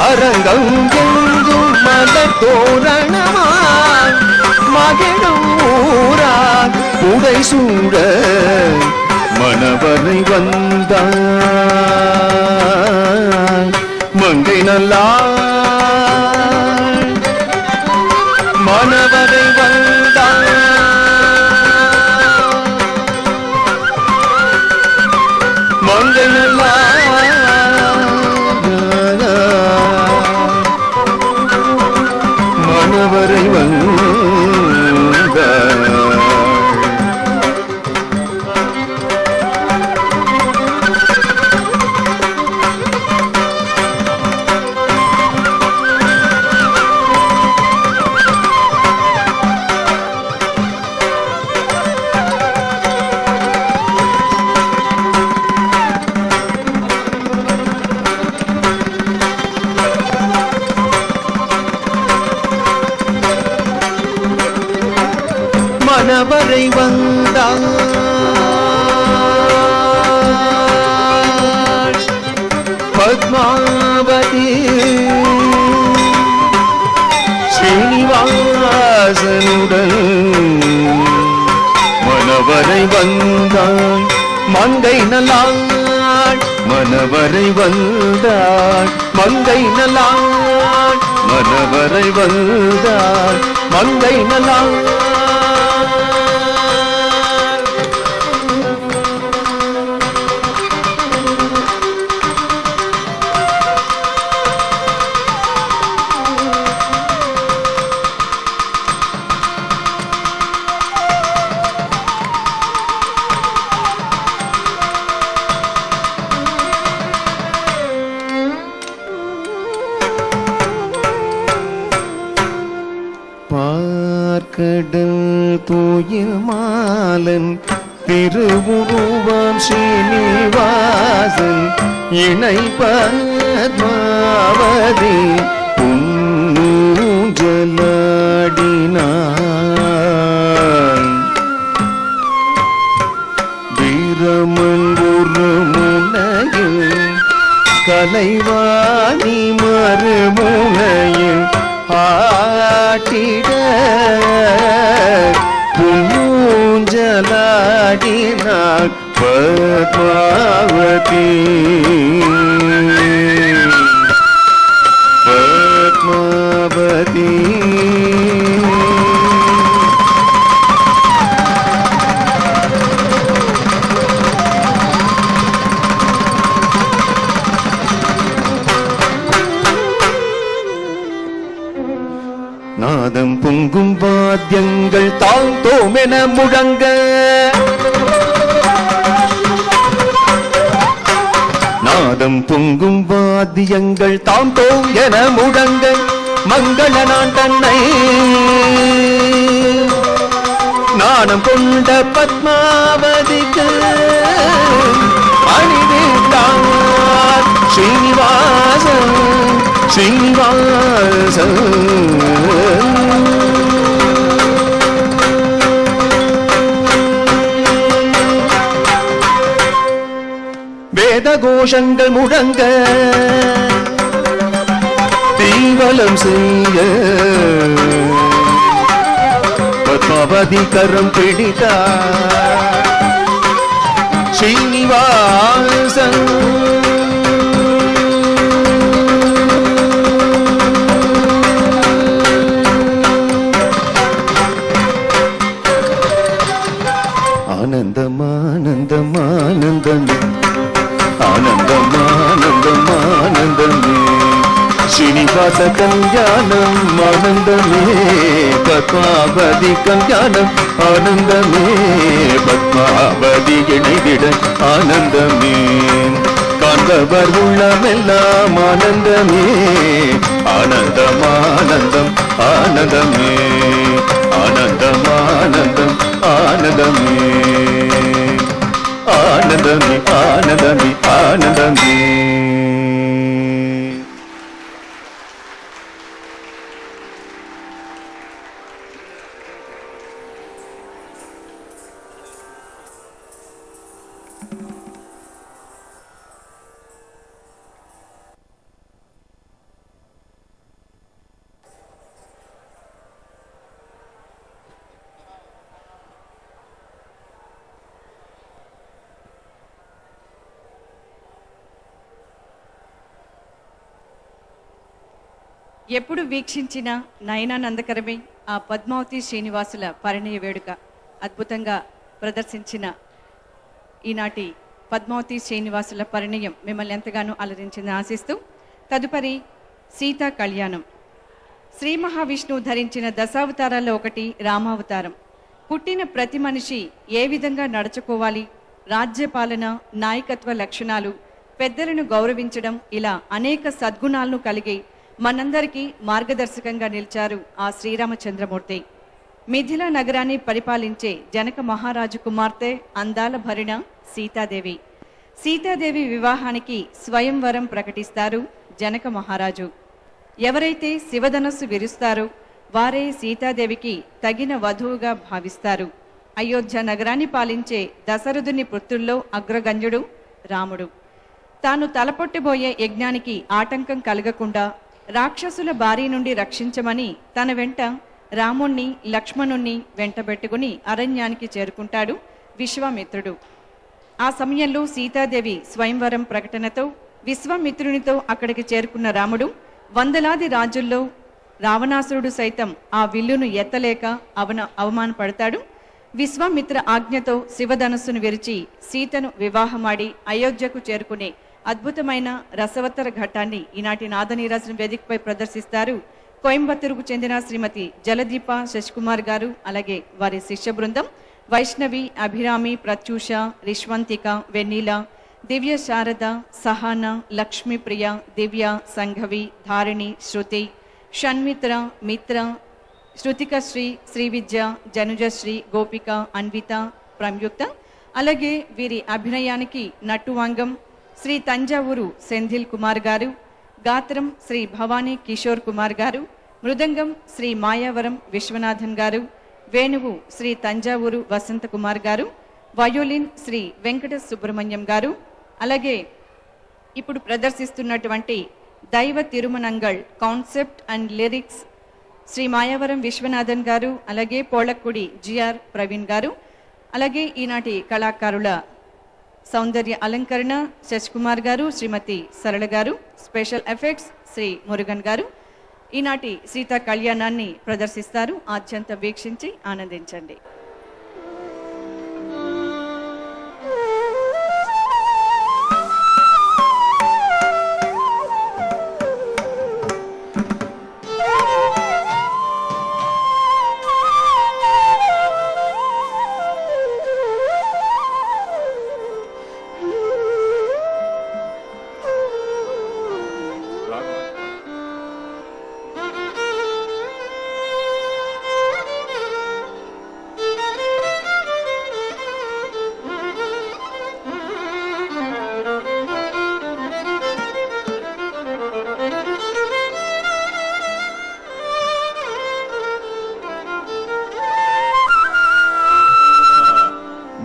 அரங்கம் எங்கும் மலர் தோரணமாய் மகிழும் ஊரான் உடை சூழ மணவரை வந்தாய் மங்கை நல்லாள் மணவரை வந்தாய் மங்கை நல்லாள் மணவரை வந்தாய். மணவரை வந்தாள் பத்மாவதி ஸ்ரீனிவாசனுடன் மணவரை வந்தாள் மங்கை நல்லாள் மணவரை வந்தாள் மங்கை நல்லாள் மணவரை வந்தாள் மங்கை நல்லாள். திருவுருவாம் ஸ்ரீனிவாசன் இணை பத்மாவதி ஊஞ்சலாடினான். வீரமன் ஒரு முனையில் கலைவாணி மறுமுனையில் ஆட்டிட பூஞ்சலாடினாள் பத்மாவதி. பத்மாவதி நாதம் பொங்கும் வாத்தியங்கள் தாழ்த்தோமென முழங்க, நாதம் பொங்கும் வாத்தியங்கள் தாழ்த்தோம் என முழங்க, மங்கள நான் தன்னை நாணம் கொண்ட பத்மாவதிக்கு அணிவித்தார் ஸ்ரீனிவாசன் ஸ்ரீனிவாசன். வேத கோஷங்கள் முழங்க, தீவலம் செய்ய பத்மாவதி கரம் பிடித்தார் ஸ்ரீனிவாசன். ஆனந்தம் ஆனந்தம் ஆனந்தமே, ஆனந்தம் ஆனந்தம் ஆனந்தமே, ஸ்ரீனிவாச கல்யாணம் ஆனந்தமே, பத்மாவதி கல்யாணம் ஆனந்தமே, பத்மாவதி இணைந்திட ஆனந்தமே, காண்பவர் உள்ளமெல்லாம் ஆனந்தமே, ஆனந்தம் ஆனந்தம் ஆனந்தமே, ஆனந்தம் ஆனந்தம் ஆனந்தமே, ஆனந்தமே ஆனந்தமே ஆனந்தமே. ఎప్పుడు వీక్షించినా నయనానందకరమే ఆ పద్మావతి శ్రీనివాసుల పరిణయ వేడుక అద్భుతంగా ప్రదర్శించిన ఈనాటి పద్మావతి శ్రీనివాసుల పరిణయం మిమ్మల్ని ఎంతగానో అలరించిందని ఆశిస్తూ తదుపరి సీతా కళ్యాణం. శ్రీ మహావిష్ణువు ధరించిన దశావతారాల్లో ఒకటి రామావతారం. పుట్టిన ప్రతి మనిషి ఏ విధంగా నడుచుకోవాలి, రాజ్యపాలన, నాయకత్వ లక్షణాలు, పెద్దలను గౌరవించడం, ఇలా అనేక సద్గుణాలను కలిగి మనందరికీ మార్గదర్శకంగా నిలిచారు ఆ శ్రీరామచంద్రమూర్తి. మిథిలా నగరాన్ని పరిపాలించే జనక మహారాజు కుమార్తె అందాల భరిణ సీతాదేవి. సీతాదేవి వివాహానికి స్వయంవరం ప్రకటిస్తారు జనక మహారాజు. ఎవరైతే శివధనస్సు విరుస్తారో వారే సీతాదేవికి తగిన వధువుగా భావిస్తారు. అయోధ్య నగరాన్ని పాలించే దశరథుని పుత్రుల్లో అగ్రగణ్యుడు రాముడు. తాను తలపొట్టబోయే యజ్ఞానికి ఆటంకం కలగకుండా రాక్షసుల బారి నుండి రక్షించమని తన వెంట రాముణ్ణి లక్ష్మణుణ్ణి వెంటబెట్టుకుని అరణ్యానికి చేరుకుంటాడు విశ్వామిత్రుడు. ఆ సమయంలో సీతాదేవి స్వయంవరం ప్రకటనతో విశ్వామిత్రునితో అక్కడికి చేరుకున్న రాముడు వందలాది రాజుల్లో రావణాసురుడు సైతం ఆ విల్లును ఎత్తలేక అవమానపడతాడు. విశ్వామిత్ర ఆజ్ఞతో శివధనస్సును విరిచి సీతను వివాహమాడి అయోధ్యకు చేరుకునే అద్భుతమైన రసవత్తర ఘట్టాన్ని ఈనాటి నాదనీరాజన వేదికపై ప్రదర్శిస్తారు కోయంబత్తూరుకు చెందిన శ్రీమతి జలదీప శశికుమార్ గారు, అలాగే వారి శిష్య బృందం వైష్ణవి, అభిరామి, ప్రత్యూష, రిష్వంతిక, వెన్నీల, దివ్య శారద, సహాన, లక్ష్మీప్రియ, దివ్య, సంఘవి, ధారిణి, శృతి, షణ్మిత్ర, మిత్ర, శృతికశ్రీ, శ్రీవిద్య, జనుజశ్రీ, గోపిక, అన్విత, ప్రయుక్త, అలాగే వీరి అభినయానికి నటువాంగం శ్రీ తంజావూరు సెంధిల్ కుమార్ గారు, గాత్రం శ్రీ భవానీ కిషోర్ కుమార్ గారు, మృదంగం శ్రీ మాయావరం విశ్వనాథన్ గారు, వేణువు శ్రీ తంజావూరు వసంత కుమార్ గారు, వయోలిన్ శ్రీ వెంకట సుబ్రహ్మణ్యం గారు, అలాగే ఇప్పుడు ప్రదర్శిస్తున్నటువంటి Deiva Thirumanangal concept and lyrics Shri Mayavaram Viswanathan గారు, అలాగే పోళక్కుడి జిఆర్ ప్రవీణ్ గారు, అలాగే ఈనాటి కళాకారుల సౌందర్య అలంకరణ శశికుమార్ గారు, శ్రీమతి సరళ గారు, స్పెషల్ ఎఫెక్ట్స్ శ్రీ మురుగన్ గారు ఈనాటి సీతా కళ్యాణాన్ని ప్రదర్శిస్తారు. ఆద్యంత వీక్షించి ఆనందించండి.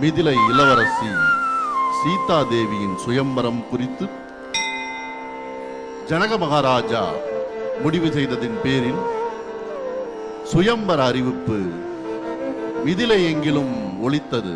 மிதிலை இளவரசி சீதாதேவியின் சுயம்பரம் குறித்து ஜனக மகாராஜா முடிவு செய்ததின் பேரில் சுயம்பர அறிவிப்பு மிதிலை எங்கிலும் ஒலித்தது.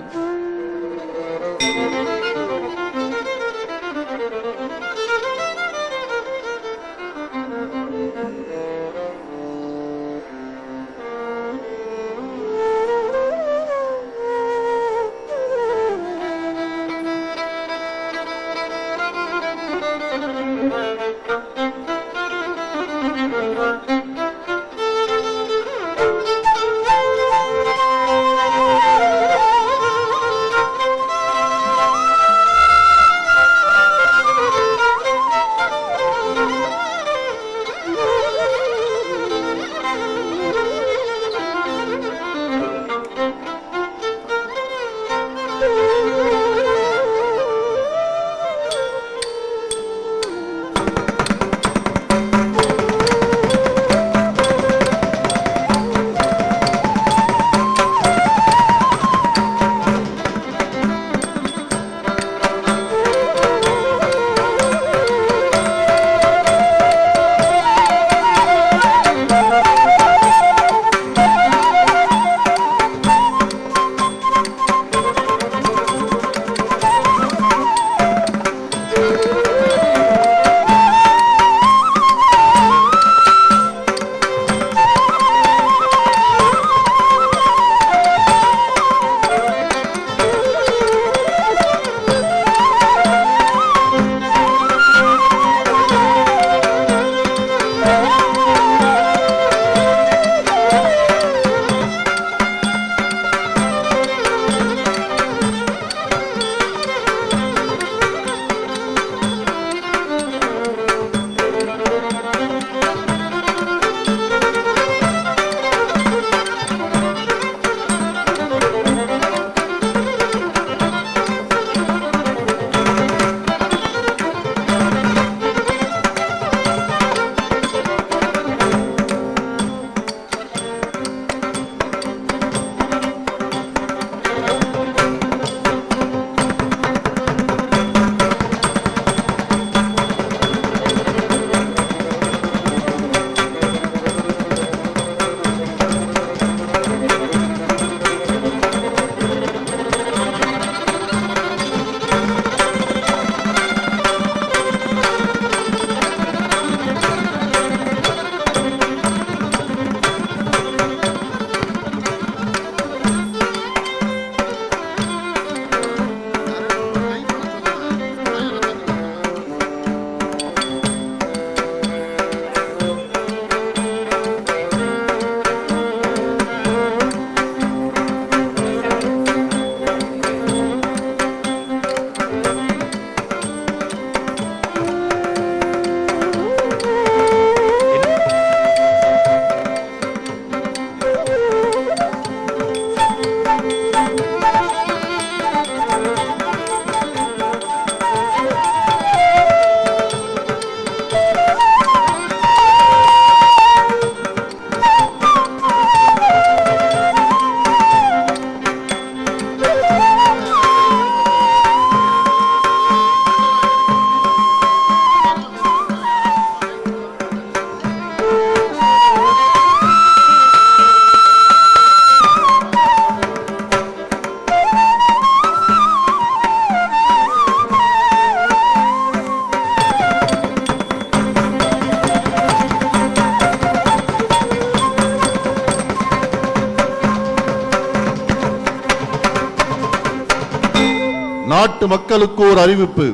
நாட்டு மக்களுக்கு ஒரு அறிவிப்பு.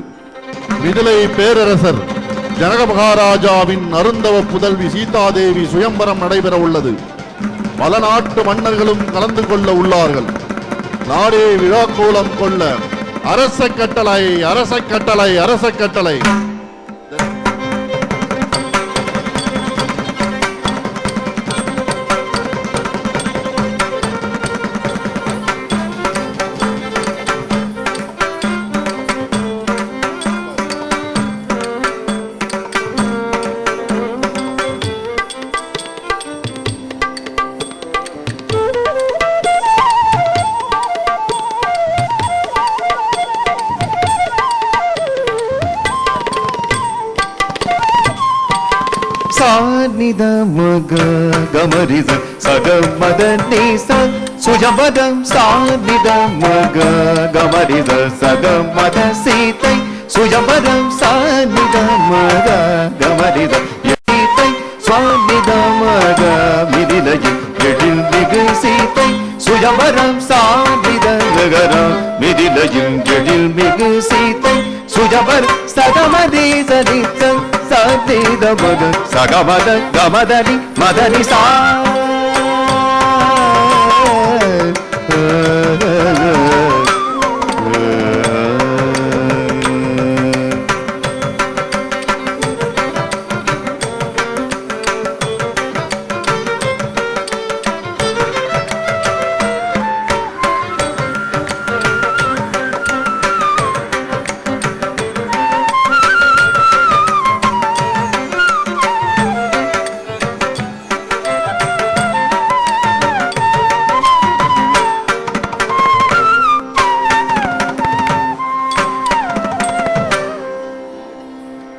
மிதிலை பேரரசர் ஜனக மகாராஜாவின் அருந்தவ புதல்வி சீதாதேவி சுயம்பரம் நடைபெற உள்ளது. பல நாட்டு மன்னர்களும் கலந்து கொள்ள உள்ளார்கள். நாடே விழாக்கோலம் கொள்ள அரச கட்டளை, அரச கட்டளை, அரச கட்டளை. சாநித மக கமரித சக மத நீச சுஜபதம் சாநித மக கமரித சக மத சீதை சுஜபதம் சாநித மக கமரித சீதை சுவாமித மக மிதிலையில் எழில் மிகு சீதை சுஜபரம் சாநித நகரம் மிதிலையில் எழில் மிகு சீதை சுஜபர் சகமதி சரித்தம் சதீத மத சகமத கமதனி மதனி சா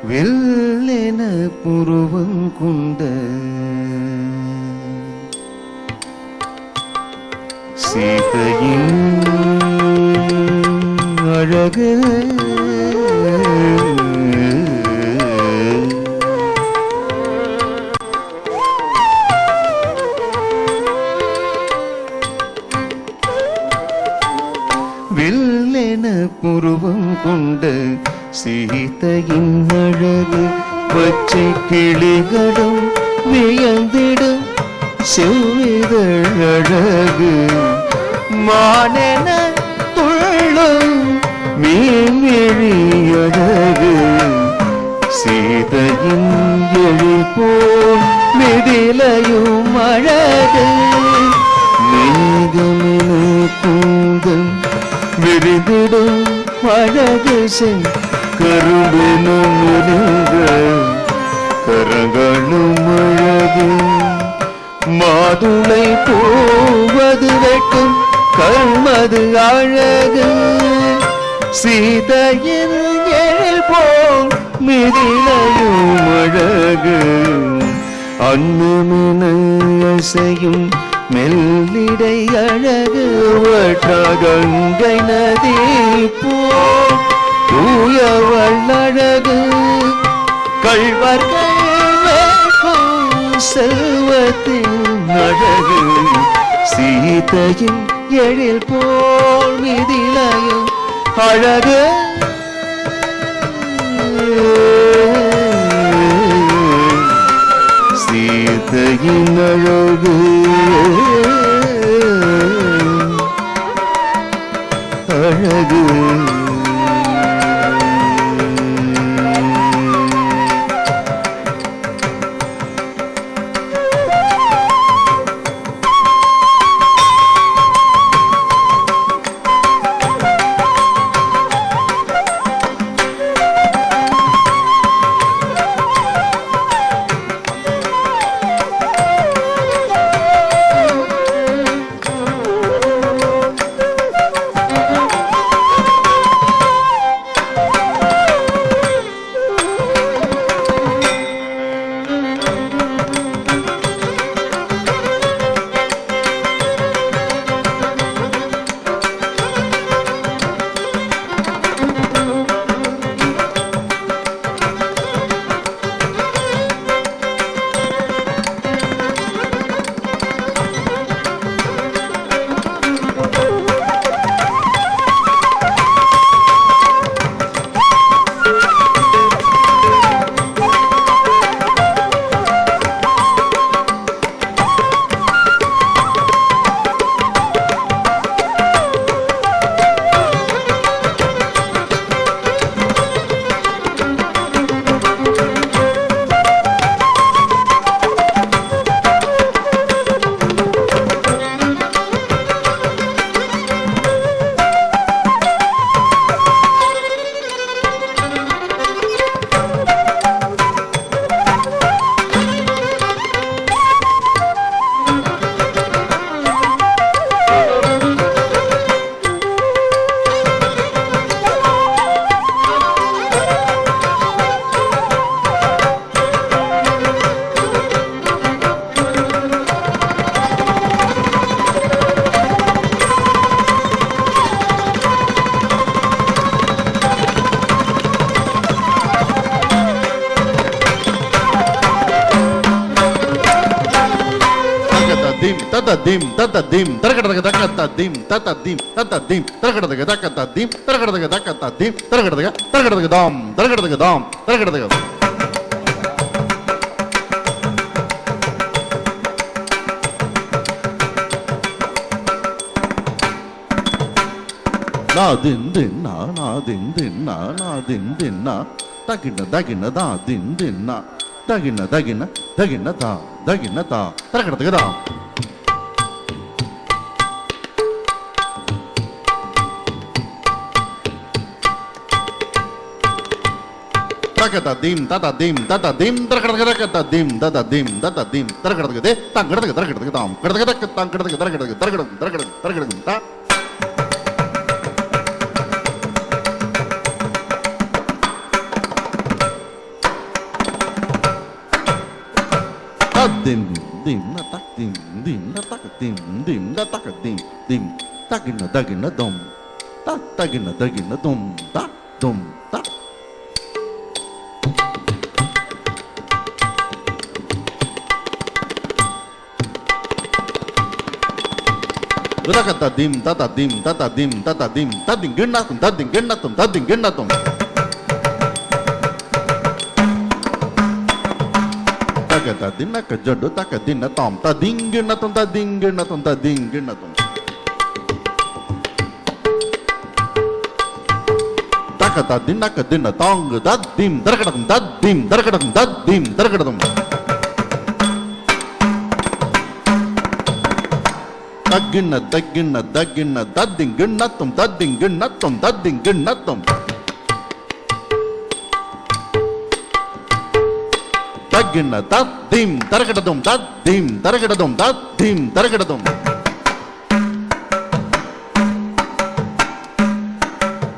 வெள்ளென புருவம் கொண்ட சீதையின் அழகு வெள்ளென புருவம் கொண்ட சீதையின் அழகு பச்சை கிளிகளும் வியந்திடும் செவ்விதழ் அழகு மானென துள்ளும் மீன்விழி அழகு சீதையின் எழி போல் மிதிலையும் அழகு மேகமென கூந்தல் விரிந்திடும் அழகு செய் கரும்பெனும் கரங்களும் அழகு மாதுளை பூவது வெட்டும் கண்மது அழகு சீதையின் எழில் போல் மிதிலையும் அழகு அன்னமென அசையும் மெல்லிடை அழகு வட்டகங்கை நதி போல் தூயவள் அழகு கள்வர்கள் வேட்கும் செல்வத்தின் அழகு சீதையின் எழில் போல் மிதிலையும் அழகு சீதையின் அழகு அழகு தத்ததீம் தத்ததீம் தரகடதக தக்கதீம் தத்ததீம் தத்ததீம் தரகடதக தக்கதீம் தரகடதக தக்கதீம் தரகடதக தரகடதக தாம் தரகடதக தாம் தரகடதக na din din na din din na din din na dagina da din din na dagina da taragada da takata dim tata dim taragada dim taragada de taragada dam taragada ta dim dim na tak dim na tak dim na tak dim dagina dom dagina dom dom ta Rakata dim tata dim tading gennatum takata dinna kajodo takadinna tom tading gennatum takata dinna kadinna tong dadim darkadum Dagina dadding gennatum Dagina daddim dargadum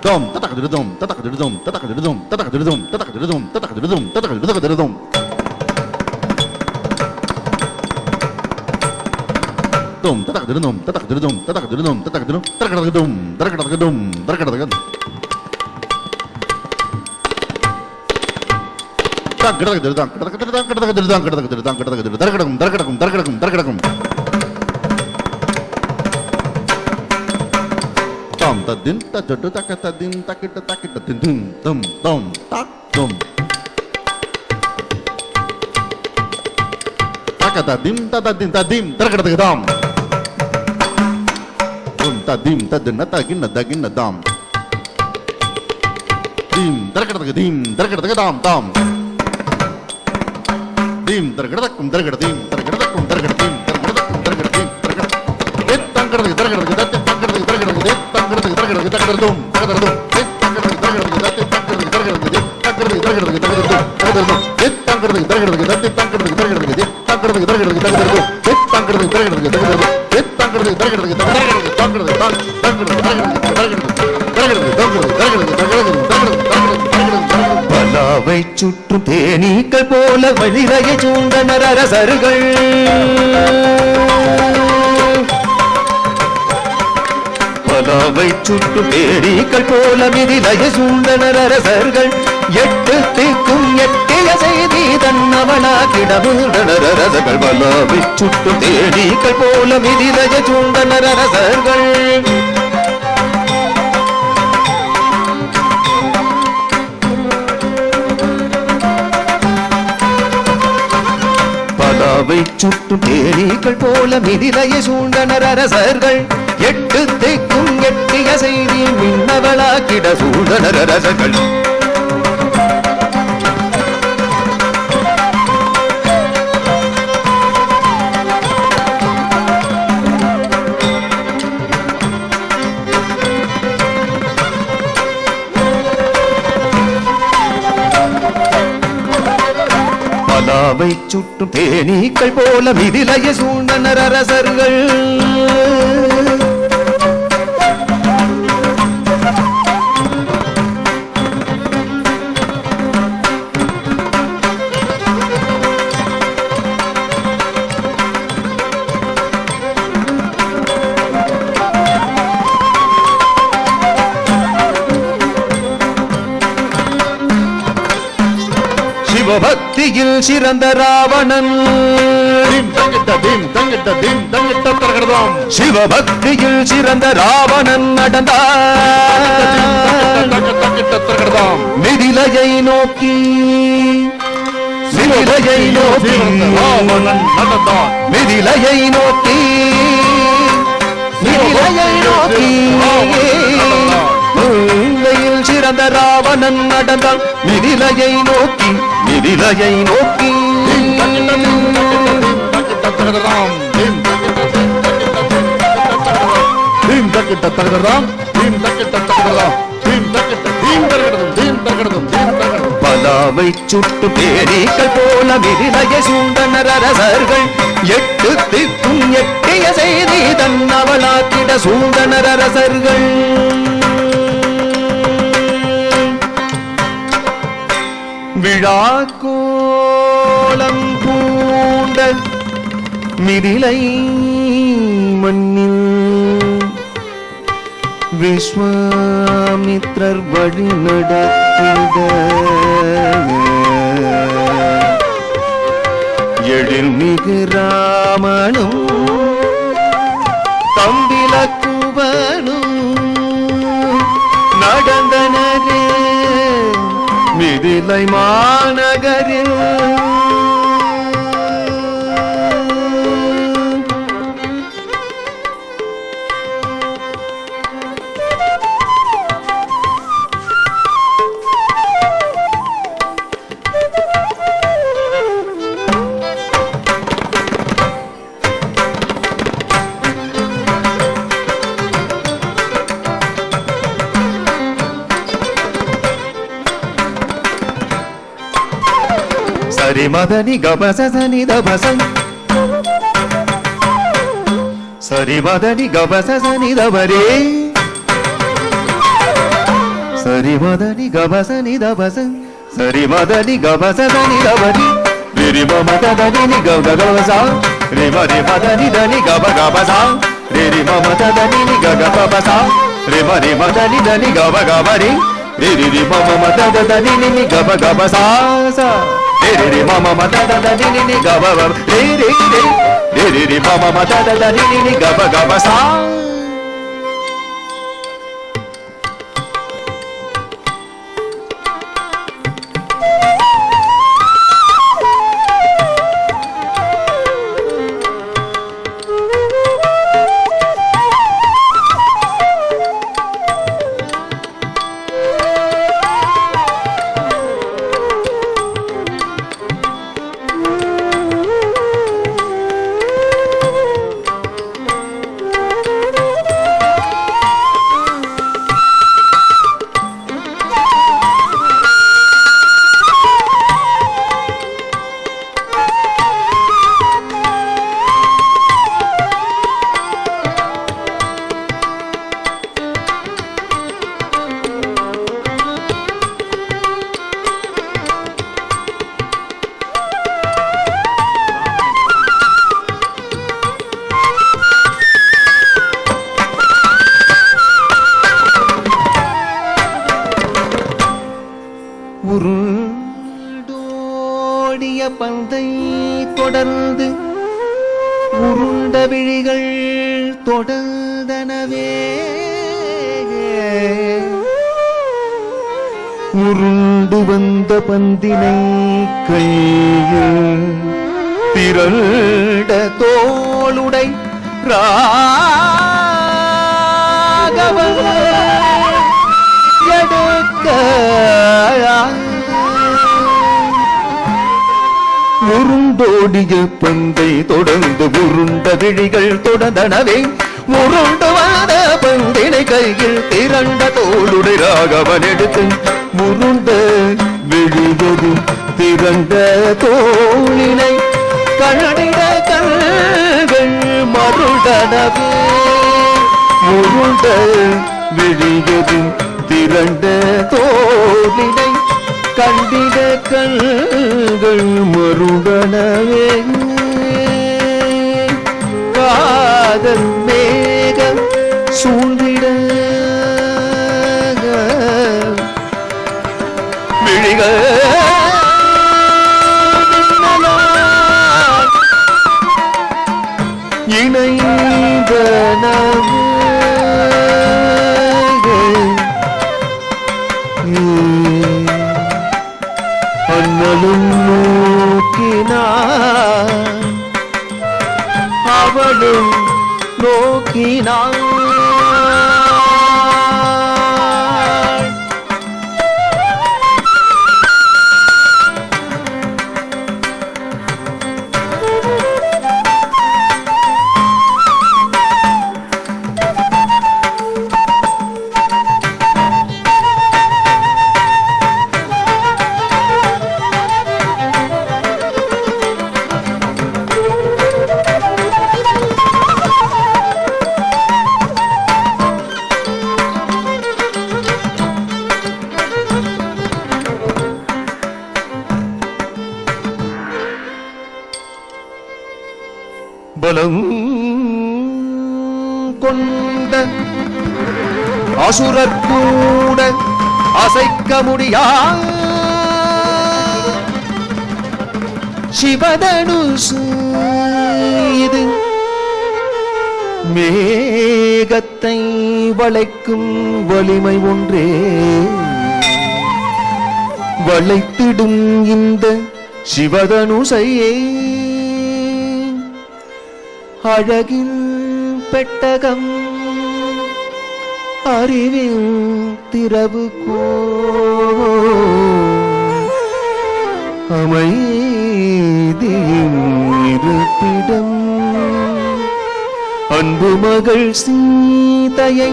Dom tatakadum Dum tatakadum Tom tadin tajodo takatadin takita dum tak dum takatadim tadim tarkadam dum tadim tadina dagina dam dim tarkadam tam dim tarkadakum பலாவை சுற்றும் தேனீக்கள் போல வழிவகை சூண்டனர் அரசர்கள் பலாவை சுற்றும் தேனீக்கள் போல மிதிலய சூண்டனர் அரசர்கள் எட்டு திக்கும் எட்டிய செய்தி தன்னவனாக்கிடமுண்டனர் அரசர்கள் பலாவை சுற்றும் தேனீக்கள் போல மிதிலய சூண்டனர் அரசர்கள் பலாவை சுற்றும் தேனீக்கள் போல மிதிலைய சூண்டனர் அரசர்கள் எட்டு திக்கும் எட்டிய செய்தி மின்னவளாக்கிட சூண்டனர் அரசர்கள் பலாவை சுற்றும் தேனீக்கள் போல மிதிலைய சூண்டனர் அரசர்கள் சிவபக்தியில் சிறந்த ராவணன் தீம் தங்கிட்ட தீம் தங்கிட்ட தீம் தங்கிட்ட தரகடதாம் சிவபக்தியில் சிறந்த ராவணன் நடந்தான் தங்கிட்ட தரகடதாம் மிதிலையை நோக்கி மிதிலையை நோக்கி ராவணன் நடந்தான் மிதிலையை நோக்கி மிதிலையை நோக்கி உண்மையில் சிறந்த ராவணன் நடந்தான் மிதிலையை நோக்கி மிதிலையை நோக்கி பலாவை சுட்டு பேரிகள் போல மிதிலையை சூண்டனர் அரசர்கள் எட்டு திக்கும் எட்டிய செய்தி தன்னவளாக்கிட சூண்டனர் அரசர்கள் விழாக்கோலம் பூண்ட மிதிலை மண்ணில் விஸ்வாமித்ரர் வழி நடத்திட எழில்மிகு ராமனும் தம்பிலக்குவனும் நடந்தனரே மிதிலை மாநகரில் சரி மதனி கபசனி தபசன் சரி மதனி கபசனி தபரே சரி மதனி கபசனி தபசன் சரி மதனி கபசனி தபரி ரிரி மமதனி கபகபசா ரிமரி மதனி தனி கபகபசா ரிரி மமதனி கபகபசா ரிமரி மதனி தனி கபகபரி ரிரி மமதனி கபகபசா ரி மம மத த ni ni ga ba ba ri mama mata da ni ni ga ba ga ba sa உருண்டோடிய பந்தை தொடர்ந்து உருண்ட விழிகள் தொடர்ந்தனவே உருண்டு வந்த பந்தினை கையில் திரண்ட தோளுடை ராகவன் எடுக்க உருண்டோடிய பந்தை தொடர்ந்து உருண்ட விழிகள் தொடர்ந்தனவே உருண்டு வந்த பந்தினை கையில் திரண்ட தோளுடை ராகவன் எடுத்து உருண்ட விழிவது திரண்ட தோளினை கண்ணடிட கண்கள் மருடனவே உருண்ட விழிவது திரண்ட தோளினை கண்டிட கண்கள் மருடனவே காதல் மேகம் சூழ்ந்திட விழிகள் பலம் கொண்ட அசுரர் கூட அசைக்க முடியா சிவதனுசு இது மேகத்தை வளைக்கும் வலிமை ஒன்றே வளைத்திடும் இந்த சிவதனுசையே அழகில் பெட்டகம் அறிவில் திறவுகோ அமைதியின் இருப்பிடம் அன்பு மகள் சீதையை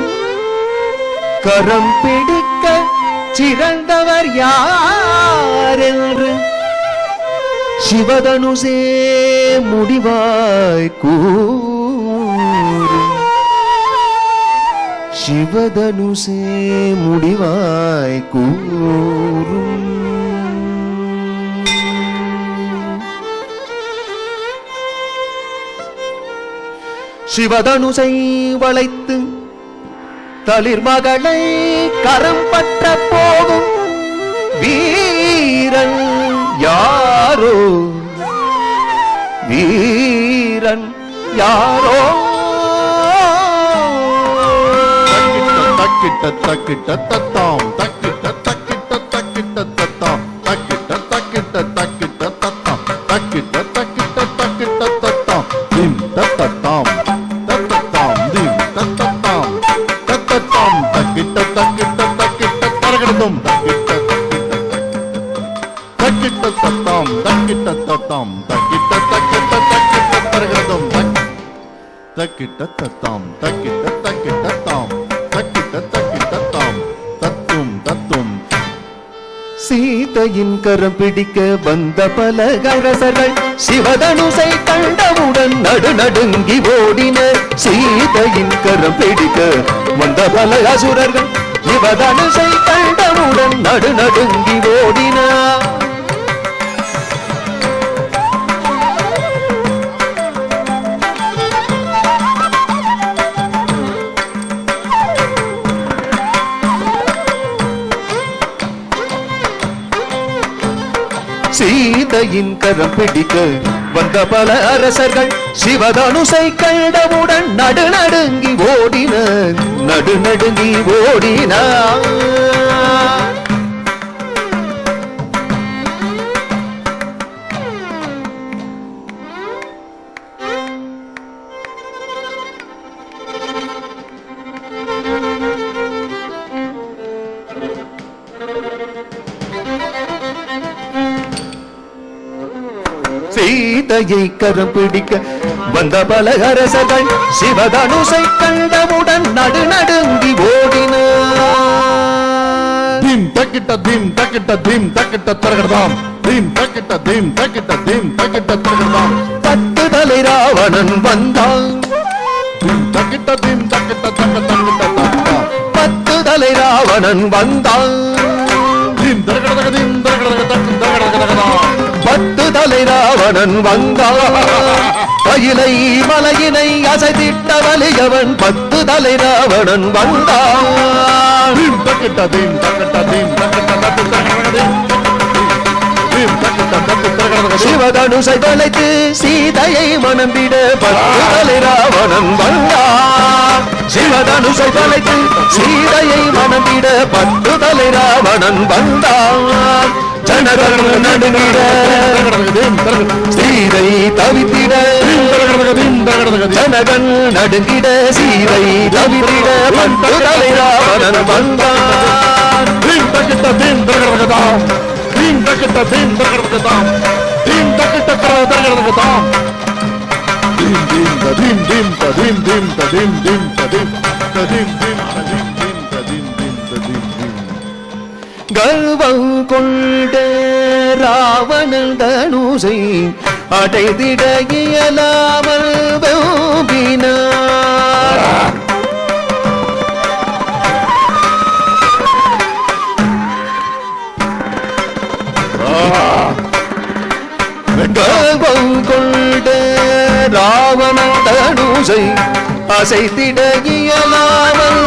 கரம் பிடிக்க சிறந்தவர் யார் என்று சிவதனுசே முடிவாய் கூறு சிவதனுசே முடிவாய் கூறும் சிவதனுசை வளைத்து தளிர் மகளை கரம் பற்ற போகும் வீரன் யாரோ வீரன் யாரோ தக்கிட்ட தக்கிட்ட தத்தாம் தக்கிட்ட தக்கிட்ட தக்கிட்ட தத்தாம் தக்கிட்ட தக்கிட்ட தக்கிட்ட தத்தாம் தக்கிட்ட தக்கிட்ட தக்கிட்ட தத்தாம் திம் தத்தத்தாம் தத்தத்தாம் திம் தத்தத்தாம் தத்தத்தாம் தக்கிட்ட தக்கிட்ட தக்கிட்ட தரகடதும் தக்கிட்ட தத்தாம் தக்கிட்ட தத்தாம் தக்கிட்ட தக்கிட்ட தக்கிட்ட தரகடதும் தக்கிட்ட தத்தாம் தக்கிட்ட தக்கிட்ட தாம் தக்கிட்ட தக்கிட்ட தாம் தத்தும் தத்தும் சீதையின் கரம் பிடிக்க வந்த பல அரசர்கள் சிவதனுசை கண்டவுடன் நடுநடுங்கி ஓடினர் சீதையின் கரம் பிடிக்க வந்த பல அசுரர்கள் சிவதனுசை கண்டவுடன் நடுநடுங்கி ஓடினர் சீதையின் கரம் பிடிக்க வந்த பல அரசர்கள் சிவதனுசை கண்டவுடன் நடுநடுங்கி ஓடினர் நடுநடுங்கி ஓடினார் சீதையை கரம் பிடிக்க வந்த பல அரசர்கள் சிவதனுசை கண்டவுடன் நடுநடுங்கி ஓடினார் தீம் தக்கிட்ட தீம் தக்கிட்ட தீம் தக்கிட்ட தரகடதாம் தீம் தக்கிட்ட தீம் தக்கிட்ட தீம் தக்கிட்ட தரகடதாம் 10 தலை ராவணன் வந்தான் தீம் தக்கிட்ட தீம் தக்கிட்ட தக்கிட்ட தக்கிட்ட 10 தலை ராவணன் வந்தான் தீம் தரகடதக தீம் தரகடதக தக்கிட்ட தரகடதகதாம் 10 தலை ராவணன் வந்தான் கையிலை மலையினை அசைத்திட்ட வலியவன் 10 தலை ராவணன் வந்தான் தீம் தக்கிட்ட தீம் தக்கிட்ட தீம் தக்கிட்ட தக்கிட்ட தரகடதீம் தீம் தக்கிட்ட தக்கிட்ட தரகடதக சிவதனுசை வளைத்து சீதையை மணந்திட 10 தலை ராவணன் வந்தான் சிவதனுசை வளைத்து சீதையை மணந்திட 10 தலை ராவணன் வந்தான் ஜனகன் நடுங்கிட சீதை தவித்திட ஜனகன் நடுங்கிட சீதை தவித்திட 10 தலை ராவணன் வந்தான் தீம் தக்கிட்ட தீம் தரகடதகதாம் தீம் தக்கிட்ட தீம் தரகடதகதாம் தீம் தக்கிட்ட தரகடதகதாம் தீம் தீம் தீம் தீம் தீம் தீம் தீம் தீம் தீம் தீம் தீம் தீம் தீம் தீம் தீம் கர்வம் கொண்ட ராவணன் தனுசை அடைதிட இயலாமல் வெம்பினார் கர்வம் கொண்ட ராவணன் சிவதனுசை அசைத்திட இயலாமல்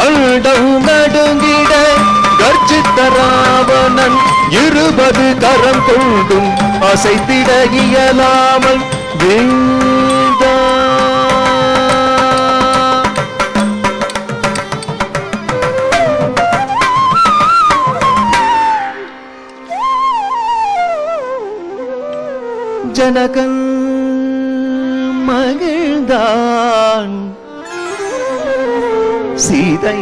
அண்டம் நடுங்கிட கர்ஜித்த ராவணன் 20 கரம் கொண்டும் அசைத்திட இயலாமல் வீழ்ந்தான். ஜனகன் மகிழ்ந்தான், சீதை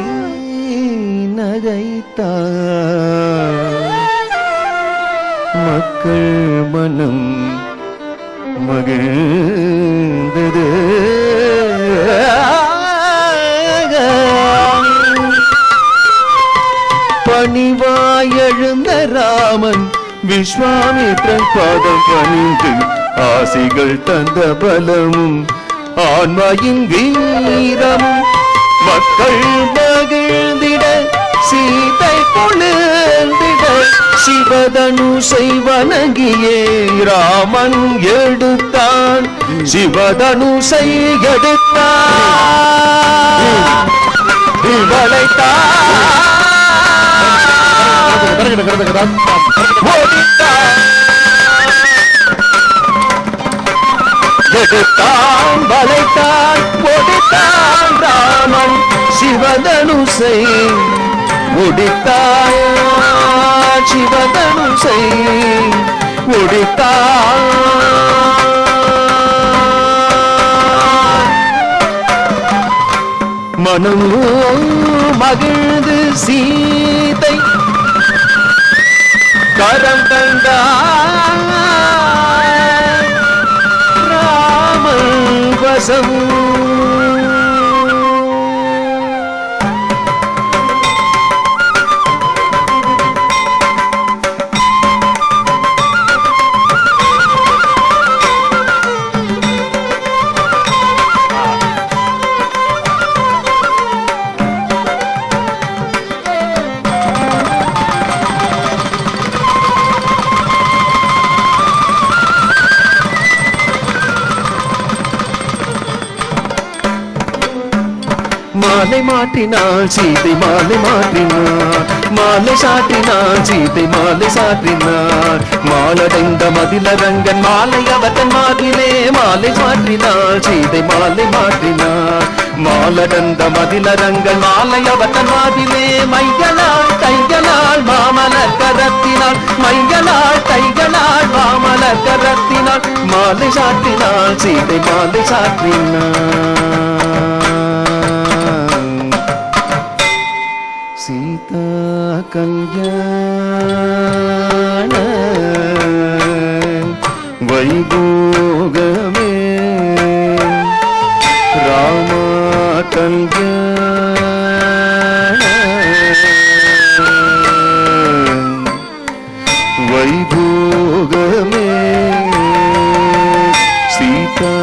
நகைத்தான், மக்கள் மனம் மகிழ்ந்தது. பணிவாய் எழுந்த ராமன் விஸ்வாமித்ரன் பாதம் பணிந்து ஆசிகள் தந்த பலமும் ஆன்மாயின் வீரமும் மக்கள் மகிழ்ந்திட சீதை குளிர்ந்திட சிவதனுசை வணங்கியே ராமன் எடுத்தான், சிவதனுசை எடுத்தான், வளைத்தான், எடுத்தான், வளைத்தான், ஒடித்தான் ராமன் சிவதனுசை ஒடித்தான், சிவதனுசை ஒடித்தான். மனம் மகிழ்ந்து சீதை கரம் தந்தான், ராமன் வசம் மாலை மாற்றினாள் சீதை மாலை மாற்றினாள், மாலை சாற்றினாள் சீதை மாலை சாற்றினாள், மாலடைந்த மதிலரங்கன் மாலை அவத்தன் மாதிலே மாலை மாற்றினாள் சீதை மாலை மாற்றினாள், மாலடந்த மதிலரங்கன் மாலை அவத்தன் மாதிலே மையலாள் கைகளால் மாமலர் கரத்தினாள், மையலாள் கைகளால் மாமலர் கரத்தினாள், மாலை சாற்றினாள் சீதை மாலை சாற்றினாள். சீதா கல்யாண வைபோகமே ராமா கல்யாண வைபோகமே சீதா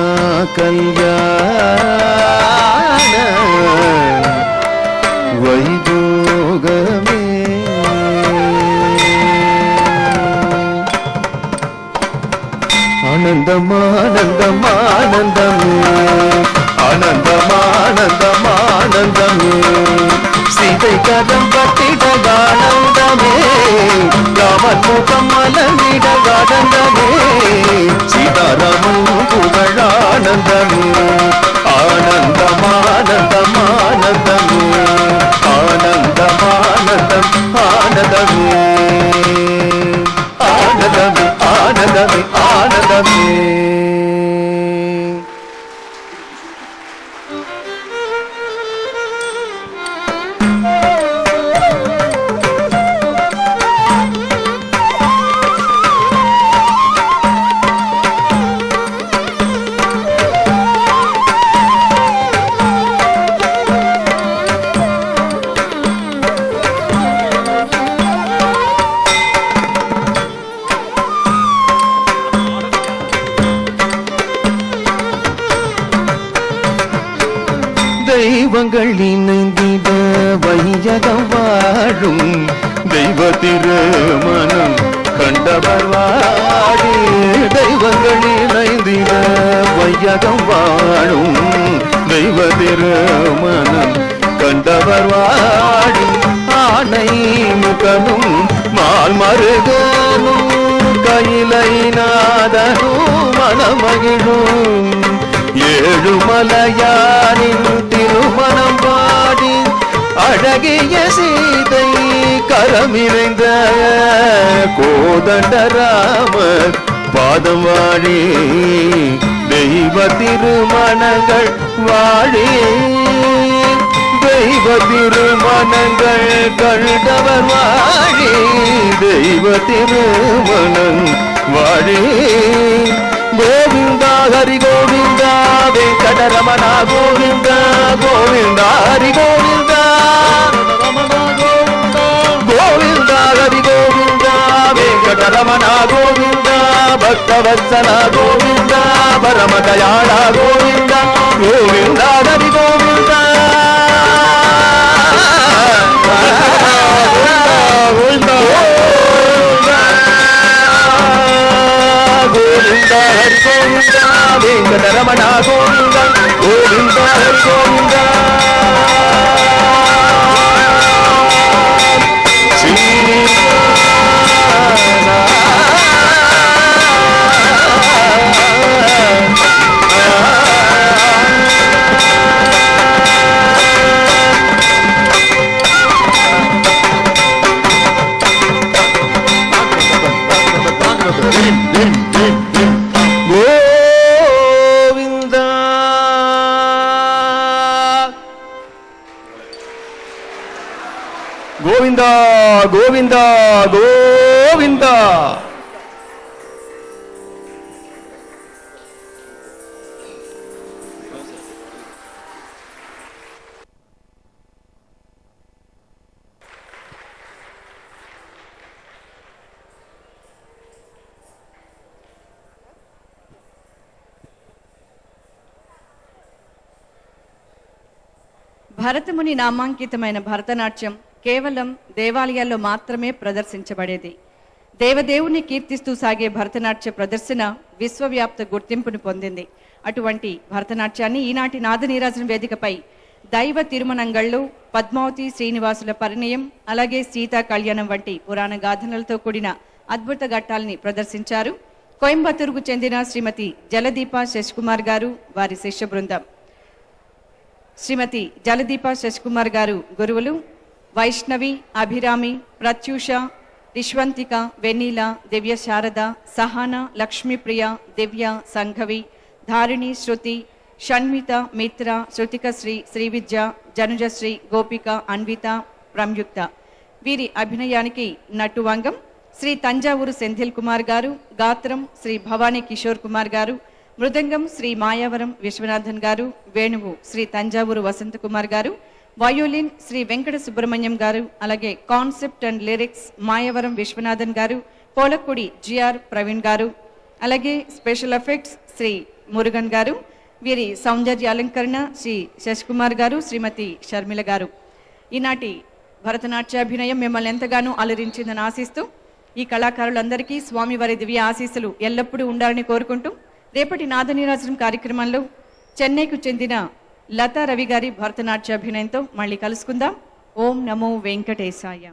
கல்யாண வைபோகமே. ஆனந்தம் ஆனந்தம் ஆனந்தமே, ஆனந்தம் ஆனந்தம் ஆனந்தமே, சீதை கதம் பட்டிட ஆனந்தமே, ராமன் முகம் மலர்ந்திட ஆனந்தமே, சீதாராமன் புகழ் ஆனந்தமே, ஆனந்தம் ஆனந்தம் ஆனந்தமே, ஆனந்தம் ஆனந்தம் ஆனந்தமே, ஆனந்தமே ஆனந்தமே ஆனந்தமே. தெய்வங்கள் இணைந்திட வையகம் வாழும் தெய்வ திருமணம் கண்டவர் வாடி தெய்வங்களில் ஐந்தின வையகம் வாழும் தெய்வ திருமணம் கண்டவர் வாடி ஆனை முகனும் மால் மருகனும் கையிலைநாதனும் மனமகிழும் ஏழுமலையாரின் திருமணம் பாடி அழகிய சீதை கரமிறைந்த கோதண்டராமர் பாதம் வாழி தெய்வ திருமணங்கள் வாழி தெய்வ திருமணங்கள் கண்டவர் வாழி தெய்வ திருமணம் வாழி கோவிந்தா ஹரி கோவிந்தா வெங்கடரமண கோவிந்தா கோவிந்தா ஹரி கோவிந்தா கோவிந்தா ஹரி கோவிந்தா வெங்கடரமண கோவிந்தா பக்தவத்சல கோவிந்தா பரமதயாள கோவிந்தா கோவிந்தா ஹரி கோவிந்தா கோவிந்தா கோவிந்தா ஹரி கோவிந்தா வெங்கடரமண கோவிந்தா கோவிந்தா ஹரி கோவிந்தா கோவிந்தா கோவிந்தா கோவிந்தா கோவிந்தா భరతముని నామాంకితమైన భరతనాట్యం కేవలం దేవాలయాల్లో మాత్రమే ప్రదర్శించబడేది. దేవదేవుని కీర్తిస్తూ సాగే భరతనాట్య ప్రదర్శన విశ్వవ్యాప్త గుర్తింపును పొందింది. అటువంటి భరతనాట్యాన్ని ఈనాటి నాదనీరాజన వేదికపై దైవ తిరుమనంగళ్ళు, పద్మావతి శ్రీనివాసుల పరిణయం, అలాగే సీతా కళ్యాణం వంటి పురాణ గాథనలతో కూడిన అద్భుత ఘట్టాలని ప్రదర్శించారు. కోయంబత్తూరుకు చెందిన శ్రీమతి జలదీప శశికుమార్ గారు, వారి శిష్య బృందం. శ్రీమతి జలదీప శశికుమార్ గారు గురువులు వైష్ణవి, అభిరామి, ప్రత్యూష, రిష్వంతిక, వెన్నీల, దివ్య శారద, సహాన, లక్ష్మీప్రియ, దివ్య, సంఘవి, ధారిణి, శృతి, షణ్మిత, మిత్ర, శృతికశ్రీ, శ్రీవిద్య, జనుజశ్రీ, గోపిక, అన్విత, ప్రమ్యుక్త. వీరి అభినయానికి నటువంగం శ్రీ తంజావూరు సెంథిల్ కుమార్ గారు, గాత్రం శ్రీ భవానీ కిషోర్ కుమార్ గారు, మృదంగం శ్రీ మాయావరం విశ్వనాథన్ గారు, వేణువు శ్రీ తంజావూరు వసంత కుమార్ గారు, వయోలిన్ శ్రీ వెంకట సుబ్రహ్మణ్యం గారు, అలాగే concept and lyrics Mayavaram Viswanathan గారు, పోలక్కుడి జిఆర్ ప్రవీణ్ గారు, అలాగే స్పెషల్ ఎఫెక్ట్స్ శ్రీ మురుగన్ గారు. వీరి సౌందర్య అలంకరణ శ్రీ శశికుమార్ గారు, శ్రీమతి షర్మిల గారు. ఈనాటి భరతనాట్యాభినయం మిమ్మల్ని ఎంతగానో అలరించిందని ఆశిస్తూ ఈ కళాకారులందరికీ స్వామివారి దివ్య ఆశీస్సులు ఎల్లప్పుడూ ఉండాలని కోరుకుంటూ రేపటి నాదనీరాజనం కార్యక్రమంలో చెన్నైకు చెందిన లతా రవి గారి భరతనాట్యాభినయంతో మళ్ళీ కలుసుకుందాం. ఓం నమో వెంకటేశాయ.